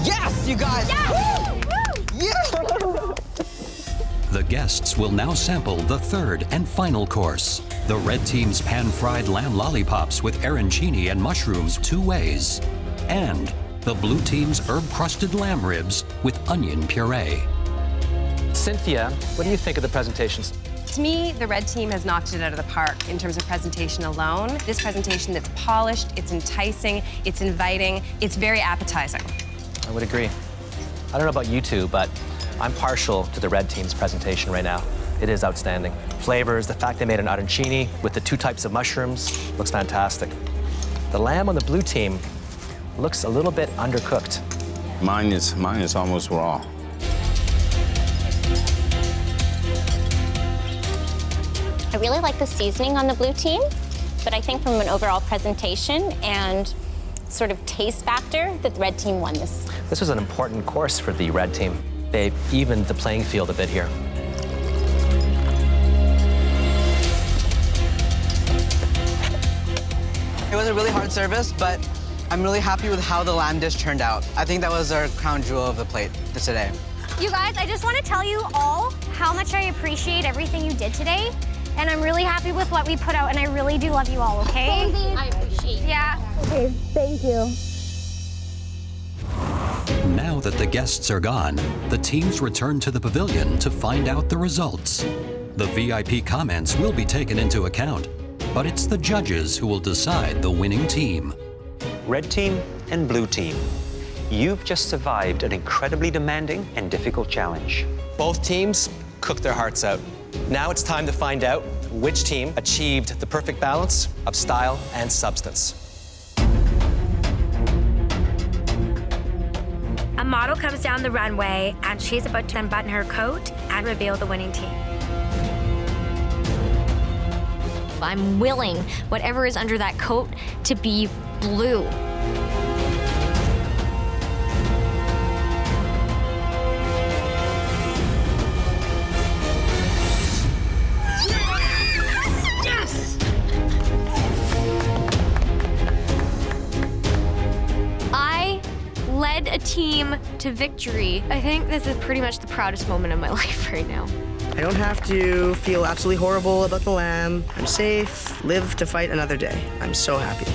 Yes, you guys! Yes! Woo! Yeah! The guests will now sample the third and final course. The red team's pan-fried lamb lollipops with arancini and mushrooms 2 ways. And the blue team's herb-crusted lamb ribs with onion puree. Cynthia, what do you think of the presentations? To me, the red team has knocked it out of the park in terms of presentation alone. This presentation that's polished, it's enticing, it's inviting, it's very appetizing. I would agree. I don't know about you two, but I'm partial to the red team's presentation right now. It is outstanding. Flavors, the fact they made an arancini with the 2 types of mushrooms, looks fantastic. The lamb on the blue team looks a little bit undercooked. Mine is almost raw. I really like the seasoning on the blue team, but I think from an overall presentation and sort of taste factor, the red team won this. This was an important course for the red team. They evened the playing field a bit here. It was a really hard service, but I'm really happy with how the lamb dish turned out. I think that was our crown jewel of the plate today. You guys, I just want to tell you all how much I appreciate everything you did today. And I'm really happy with what we put out, and I really do love you all, okay? I appreciate it. Yeah. Okay, thank you. Now that the guests are gone, the teams return to the pavilion to find out the results. The VIP comments will be taken into account, but it's the judges who will decide the winning team. Red team and blue team, you've just survived an incredibly demanding and difficult challenge. Both teams cooked their hearts out. Now it's time to find out which team achieved the perfect balance of style and substance. A model comes down the runway and she's about to unbutton her coat and reveal the winning team. I'm willing whatever is under that coat to be blue. Led a team to victory. I think this is pretty much the proudest moment of my life right now. I don't have to feel absolutely horrible about the lamb. I'm safe, live to fight another day. I'm so happy.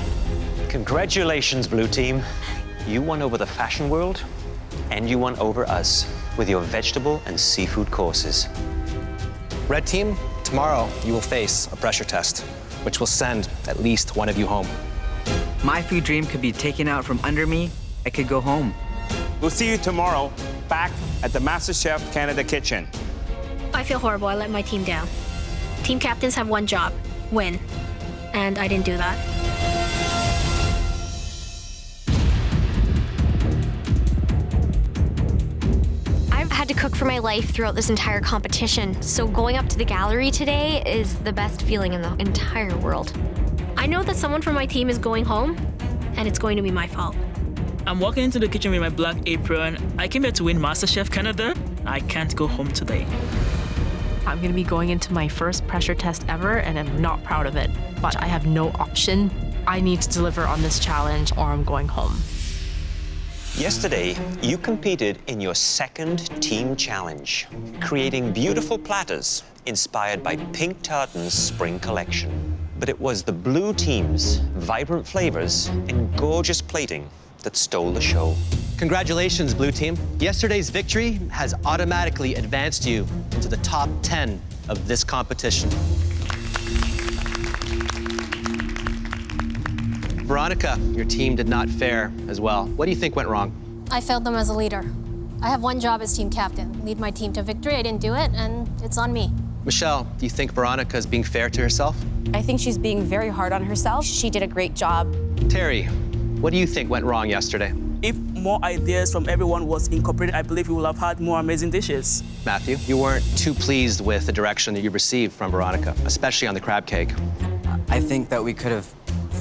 Congratulations, blue team. You won over the fashion world, and you won over us with your vegetable and seafood courses. Red team, tomorrow you will face a pressure test, which will send at least one of you home. My food dream could be taken out from under me. I could go home. We'll see you tomorrow back at the MasterChef Canada kitchen. I feel horrible. I let my team down. Team captains have one job, win. And I didn't do that. I've had to cook for my life throughout this entire competition, so going up to the gallery today is the best feeling in the entire world. I know that someone from my team is going home, and it's going to be my fault. I'm walking into the kitchen with my black apron. I came here to win MasterChef Canada. I can't go home today. I'm going to be going into my first pressure test ever, and I'm not proud of it. But I have no option. I need to deliver on this challenge, or I'm going home. Yesterday, you competed in your second team challenge, creating beautiful platters inspired by Pink Tartan's spring collection. But it was the blue team's vibrant flavors and gorgeous plating that stole the show. Congratulations, blue team. Yesterday's victory has automatically advanced you into the top 10 of this competition. Veronica, your team did not fare as well. What do you think went wrong? I failed them as a leader. I have one job as team captain, lead my team to victory. I didn't do it, and it's on me. Michelle, do you think Veronica is being fair to herself? I think she's being very hard on herself. She did a great job. Terry, what do you think went wrong yesterday? If more ideas from everyone was incorporated, I believe we would have had more amazing dishes. Matthew, you weren't too pleased with the direction that you received from Veronica, especially on the crab cake. I think that we could have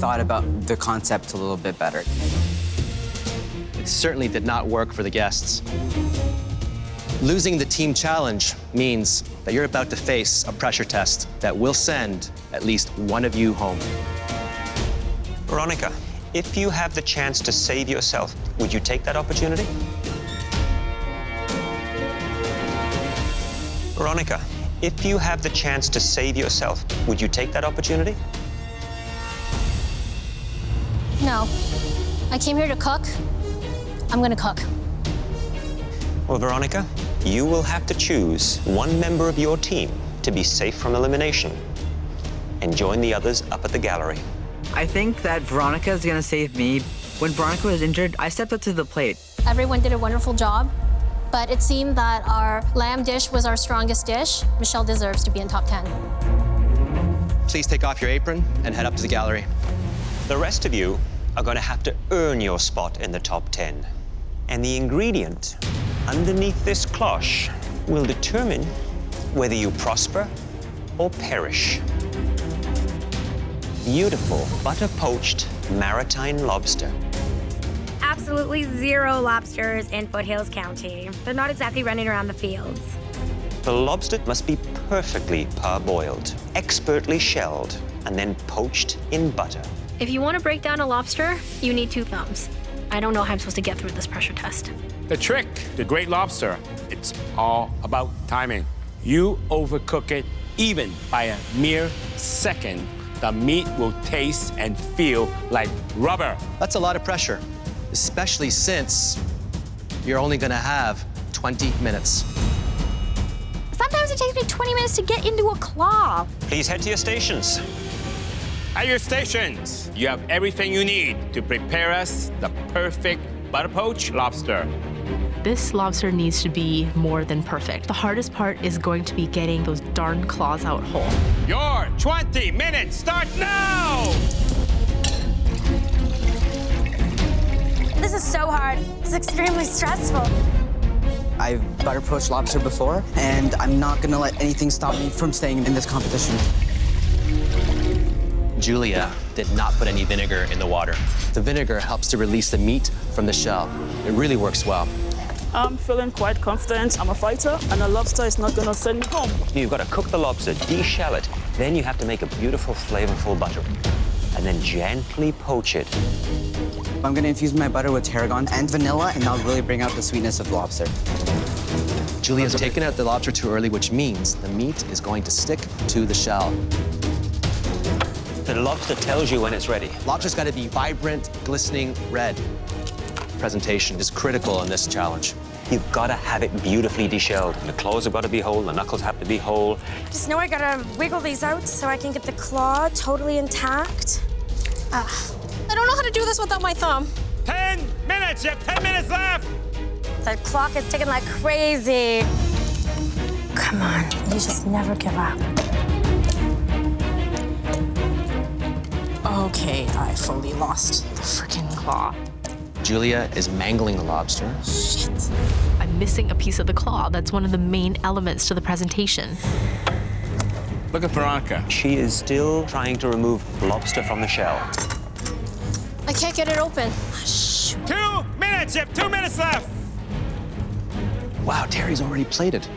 thought about the concept a little bit better. It certainly did not work for the guests. Losing the team challenge means that you're about to face a pressure test that will send at least one of you home. Veronica, if you have the chance to save yourself, would you take that opportunity? Veronica, if you have the chance to save yourself, would you take that opportunity? No. I came here to cook. I'm gonna cook. Well, Veronica, you will have to choose one member of your team to be safe from elimination and join the others up at the gallery. I think that Veronica is gonna save me. When Veronica was injured, I stepped up to the plate. Everyone did a wonderful job, but it seemed that our lamb dish was our strongest dish. Michelle deserves to be in top 10. Please take off your apron and head up to the gallery. The rest of you are going to have to earn your spot in the top 10. And the ingredient underneath this cloche will determine whether you prosper or perish. Beautiful butter-poached maritime lobster. Absolutely zero lobsters in Foothills County. They're not exactly running around the fields. The lobster must be perfectly parboiled, expertly shelled, and then poached in butter. If you want to break down a lobster, you need 2 thumbs. I don't know how I'm supposed to get through this pressure test. The trick, the great lobster, it's all about timing. You overcook it even by a mere second, the meat will taste and feel like rubber. That's a lot of pressure, especially since you're only gonna have 20 minutes. Sometimes it takes me 20 minutes to get into a claw. Please head to your stations. At your stations, you have everything you need to prepare us the perfect butter poached lobster. This lobster needs to be more than perfect. The hardest part is going to be getting those darn claws out whole. Your 20 minutes start now! This is so hard. It's extremely stressful. I've butter poached lobster before, and I'm not gonna let anything stop me from staying in this competition. Julia did not put any vinegar in the water. The vinegar helps to release the meat from the shell. It really works well. I'm feeling quite confident. I'm a fighter, and a lobster is not gonna send me home. You've got to cook the lobster, de-shell it. Then you have to make a beautiful, flavorful butter. And then gently poach it. I'm gonna infuse my butter with tarragon and vanilla, and that'll really bring out the sweetness of the lobster. Julia's taken out the lobster too early, which means the meat is going to stick to the shell. The lobster tells you when it's ready. Lobster's got to be vibrant, glistening red. Presentation is critical in this challenge. You've got to have it beautifully de-shelled. The claws have got to be whole, the knuckles have to be whole. Just know I gotta wiggle these out so I can get the claw totally intact. I don't know how to do this without my thumb. 10 minutes, you have 10 minutes left! The clock is ticking like crazy. Come on, you just never give up. Okay, I fully lost the freaking claw. Julia is mangling the lobster. Shit. I'm missing a piece of the claw. That's one of the main elements to the presentation. Look at Veronica. She is still trying to remove lobster from the shell. I can't get it open. 2 minutes, you have 2 minutes left! Wow, Terry's already plated.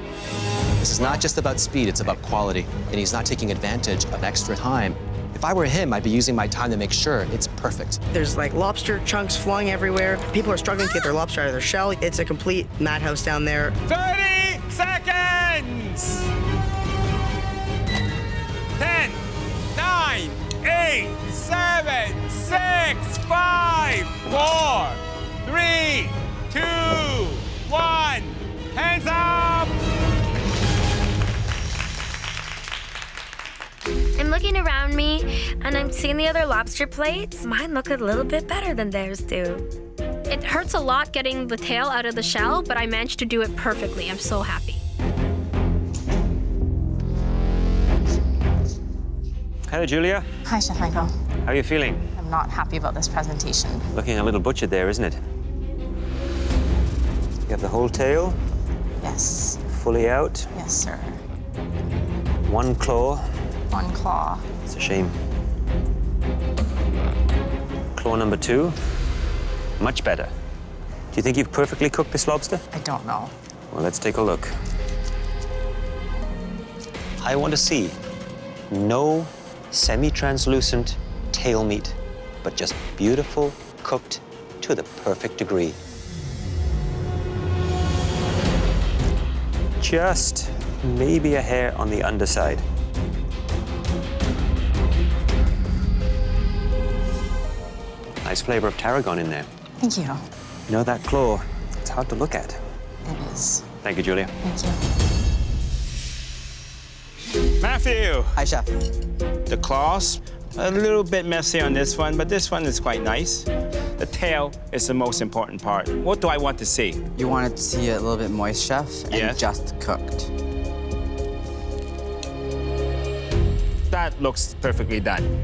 This is not just about speed, it's about quality. And he's not taking advantage of extra time. If I were him, I'd be using my time to make sure it's perfect. There's like lobster chunks flying everywhere. People are struggling to get their lobster out of their shell. It's a complete madhouse down there. 30 seconds! 10, 9, 8, 7, 6, 5, 4, 3, 2, 1. Hands up! I'm looking around me, and I'm seeing the other lobster plates. Mine look a little bit better than theirs do. It hurts a lot getting the tail out of the shell, but I managed to do it perfectly. I'm so happy. Hello, Julia. Hi, Chef Michael. How are you feeling? I'm not happy about this presentation. Looking a little butchered there, isn't it? You have the whole tail? Yes. Fully out? Yes, sir. One claw. One claw. It's a shame. Claw number 2. Much better. Do you think you've perfectly cooked this lobster? I don't know. Well, let's take a look. I want to see no semi-translucent tail meat, but just beautiful, cooked to the perfect degree. Just maybe a hair on the underside. Nice flavor of tarragon in there. Thank you. You know that claw, it's hard to look at. It is. Thank you, Julia. Thank you. Matthew. Hi, Chef. The claws, a little bit messy on this one, but this one is quite nice. The tail is the most important part. What do I want to see? You want to see it a little bit moist, Chef, and Yes. just cooked. That looks perfectly done.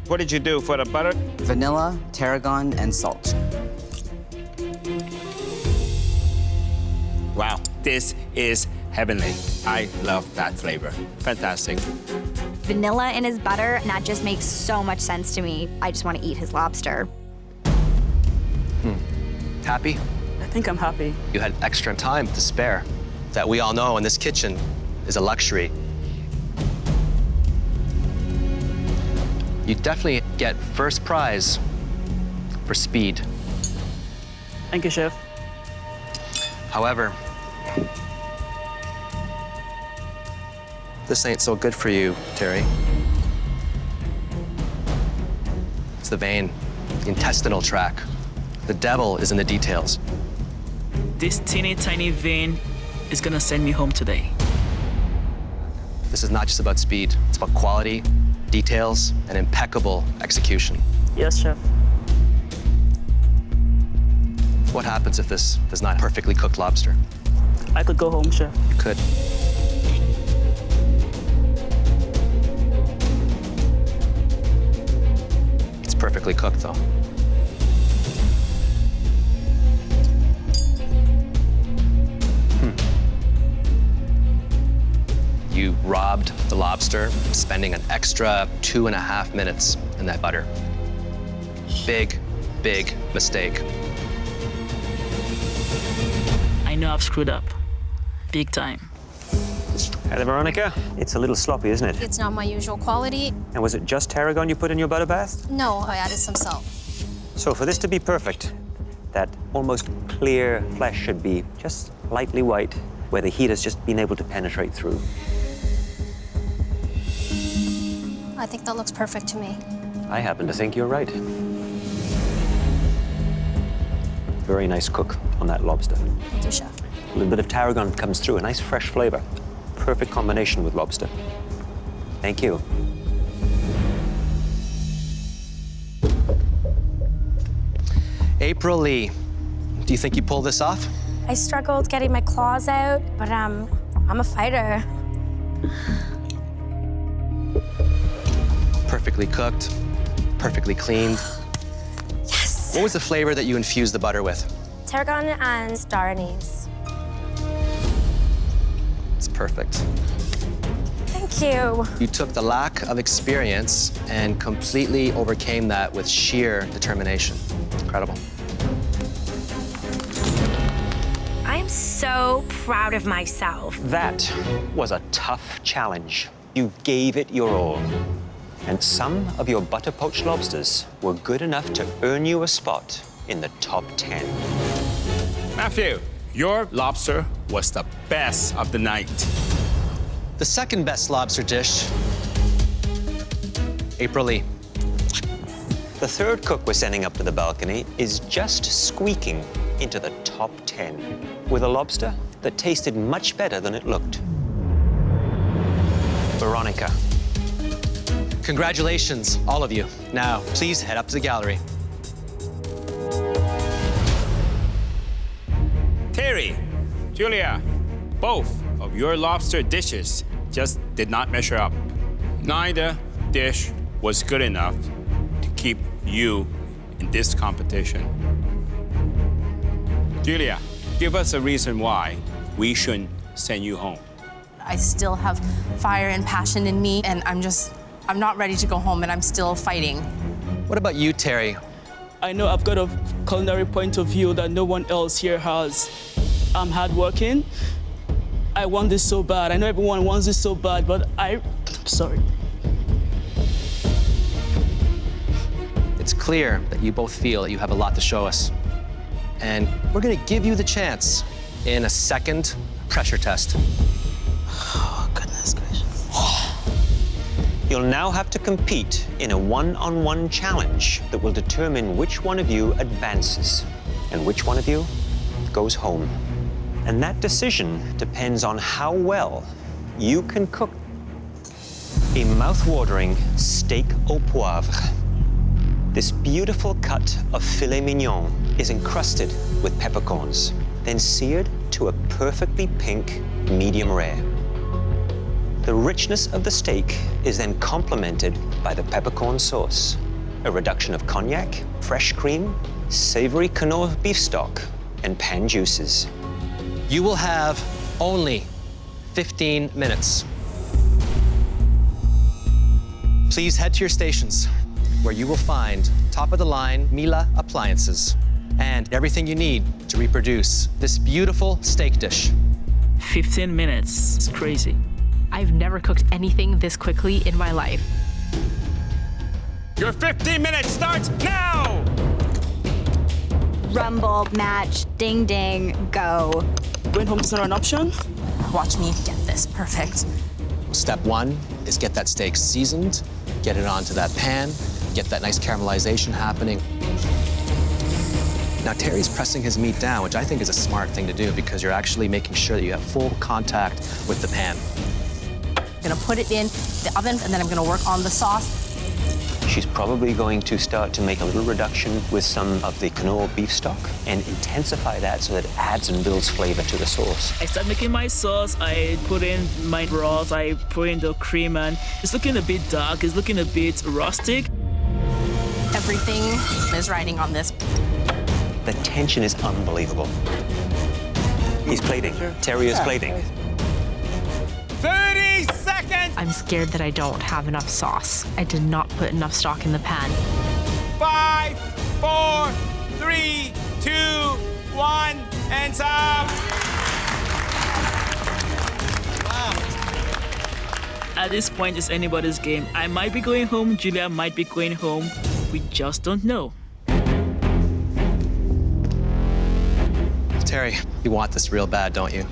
What did you do for the butter? Vanilla, tarragon, and salt. This is heavenly. I love that flavor. Fantastic. Vanilla in his butter, and that just makes so much sense to me. I just want to eat his lobster. Happy? I think I'm happy. You had extra time to spare. That we all know in this kitchen is a luxury. You definitely get first prize for speed. Thank you, Chef. However, this ain't so good for you, Terry. It's the vein, the intestinal tract. The devil is in the details. This teeny tiny vein is gonna send me home today. This is not just about speed. It's about quality, details, and impeccable execution. Yes, Chef. What happens if this is not perfectly cooked lobster? I could go home, Chef. You could. It's perfectly cooked, though. You robbed the lobster, spending an extra 2.5 minutes in that butter. Big, big mistake. I know I've screwed up. Big time. Hey there, Veronica. It's a little sloppy, isn't it? It's not my usual quality. And was it just tarragon you put in your butter bath? No, I added some salt. So for this to be perfect, that almost clear flesh should be just lightly white, where the heat has just been able to penetrate through. I think that looks perfect to me. I happen to think you're right. Very nice cook on that lobster. Thank you, Chef. A little bit of tarragon comes through, a nice fresh flavor. Perfect combination with lobster. Thank you. April Lee, do you think you pulled this off? I struggled getting my claws out, but I'm a fighter. Perfectly cooked, perfectly cleaned. Yes! What was the flavor that you infused the butter with? Tarragon and star anise. It's perfect. Thank you. You took the lack of experience and completely overcame that with sheer determination. Incredible. I'm so proud of myself. That was a tough challenge. You gave it your all. And some of your butter poached lobsters were good enough to earn you a spot in the top 10. Matthew, your lobster was the best of the night. The second best lobster dish, April Lee. The third cook we're sending up to the balcony is just squeaking into the top 10 with a lobster that tasted much better than it looked. Veronica. Congratulations, all of you. Now, please head up to the gallery. Terry, Julia, both of your lobster dishes just did not measure up. Neither dish was good enough to keep you in this competition. Julia, give us a reason why we shouldn't send you home. I still have fire and passion in me, and I'm not ready to go home, and I'm still fighting. What about you, Terry? I know I've got a culinary point of view that no one else here has. I'm hardworking. I want this so bad. I know everyone wants this so bad, but I'm sorry. It's clear that you both feel that you have a lot to show us. And we're gonna give you the chance in a second pressure test. Oh, goodness gracious. You'll now have to compete in a one-on-one challenge that will determine which one of you advances and which one of you goes home. And that decision depends on how well you can cook a mouth-watering steak au poivre. This beautiful cut of filet mignon is encrusted with peppercorns, then seared to a perfectly pink medium rare. The richness of the steak is then complemented by the peppercorn sauce, a reduction of cognac, fresh cream, savory Connaught beef stock, and pan juices. You will have only 15 minutes. Please head to your stations, where you will find top-of-the-line Miele appliances and everything you need to reproduce this beautiful steak dish. 15 minutes. It's crazy. I've never cooked anything this quickly in my life. Your 15 minutes starts now! Rumble, match, ding, ding, go. Going home is not an option. Watch me get this. Perfect. Step one is get that steak seasoned, get it onto that pan, get that nice caramelization happening. Now, Terry's pressing his meat down, which I think is a smart thing to do because you're actually making sure that you have full contact with the pan. I'm gonna put it in the oven, and then I'm gonna work on the sauce. She's probably going to start to make a little reduction with some of the quinoa beef stock and intensify that so that it adds and builds flavor to the sauce. I start making my sauce, I put in my broth, I put in the cream, and it's looking a bit dark, it's looking a bit rustic. Everything is riding on this. The tension is unbelievable. He's plating. Terry is plating. 30 seconds! I'm scared that I don't have enough sauce. I did not put enough stock in the pan. 5, 4, 3, 2, 1, and stop! At this point, it's anybody's game. I might be going home, Julia might be going home. We just don't know. Terry, you want this real bad, don't you?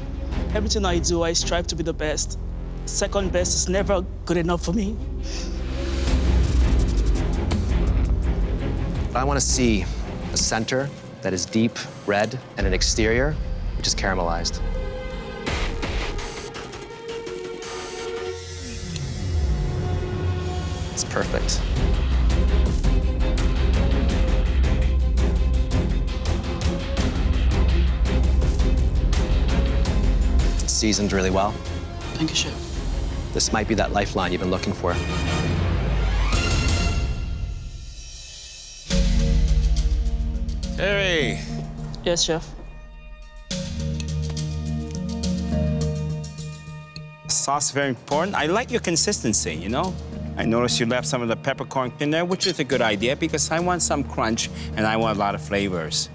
Everything I do, I strive to be the best. Second best is never good enough for me. I want to see a center that is deep red and an exterior which is caramelized. It's perfect. It's seasoned really well. Thank you, Chef. This might be that lifeline you've been looking for. Terry. Yes, Chef. Sauce is very important. I like your consistency, you know? I noticed you left some of the peppercorn in there, which is a good idea because I want some crunch and I want a lot of flavors.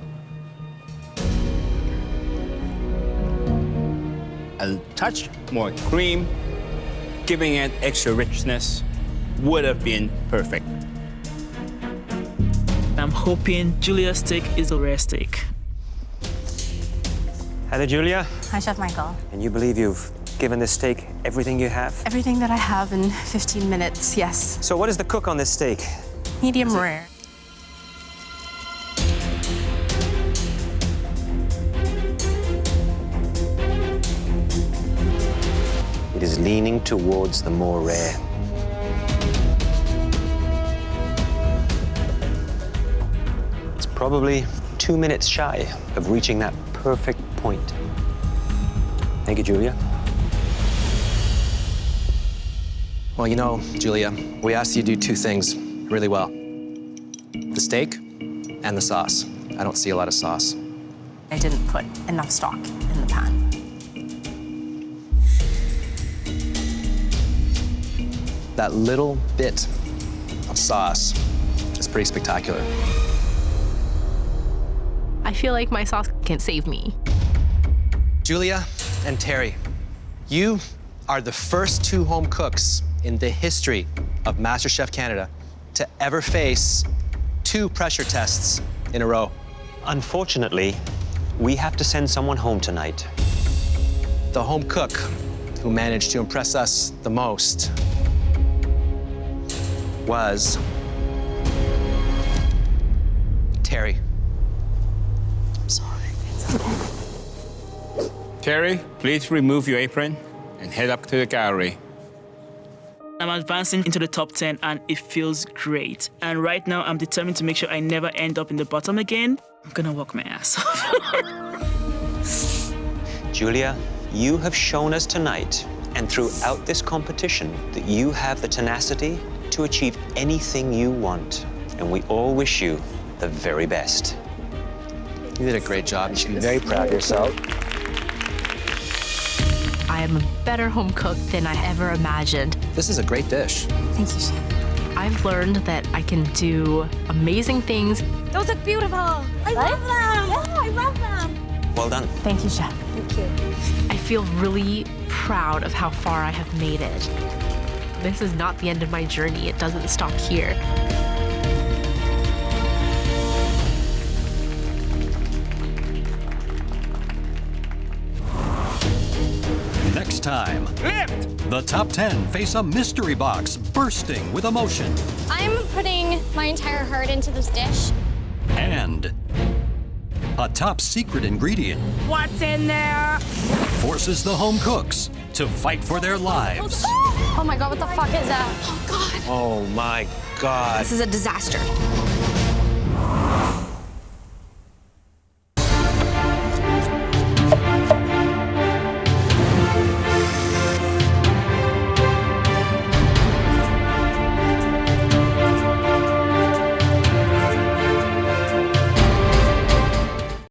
A touch more cream, giving it extra richness, would have been perfect. I'm hoping Julia's steak is a rare steak. Hi there, Julia. Hi, Chef Michael. And you believe you've given this steak everything you have? Everything that I have in 15 minutes, yes. So what is the cook on this steak? Medium rare. It is leaning towards the more rare. It's probably 2 minutes shy of reaching that perfect point. Thank you, Julia. Well, you know, Julia, we asked you to do two things really well. The steak and the sauce. I don't see a lot of sauce. I didn't put enough stock in the pan. That little bit of sauce is pretty spectacular. I feel like my sauce can save me. Julia and Terry, you are the first two home cooks in the history of MasterChef Canada to ever face 2 pressure tests in a row. Unfortunately, we have to send someone home tonight. The home cook who managed to impress us the most was Terry. I'm sorry. It's okay. Terry, please remove your apron and head up to the gallery. I'm advancing into the top 10 and it feels great. And right now I'm determined to make sure I never end up in the bottom again. I'm gonna work my ass off. Julia, you have shown us tonight and throughout this competition that you have the tenacity to achieve anything you want. And we all wish you the very best. You did a great job. You should be very proud of yourself. I am a better home cook than I ever imagined. This is a great dish. Thank you, Chef. I've learned that I can do amazing things. Those look beautiful. I love them. Yeah, I love them. Well done. Thank you, Chef. Thank you. I feel really proud of how far I have made it. This is not the end of my journey. It doesn't stop here. Next time, Lift! the top 10 face a mystery box bursting with emotion. I'm putting my entire heart into this dish. And a top secret ingredient What's in there? forces the home cooks to fight for their lives. Oh my God, what the fuck is that? Oh my God. This is a disaster.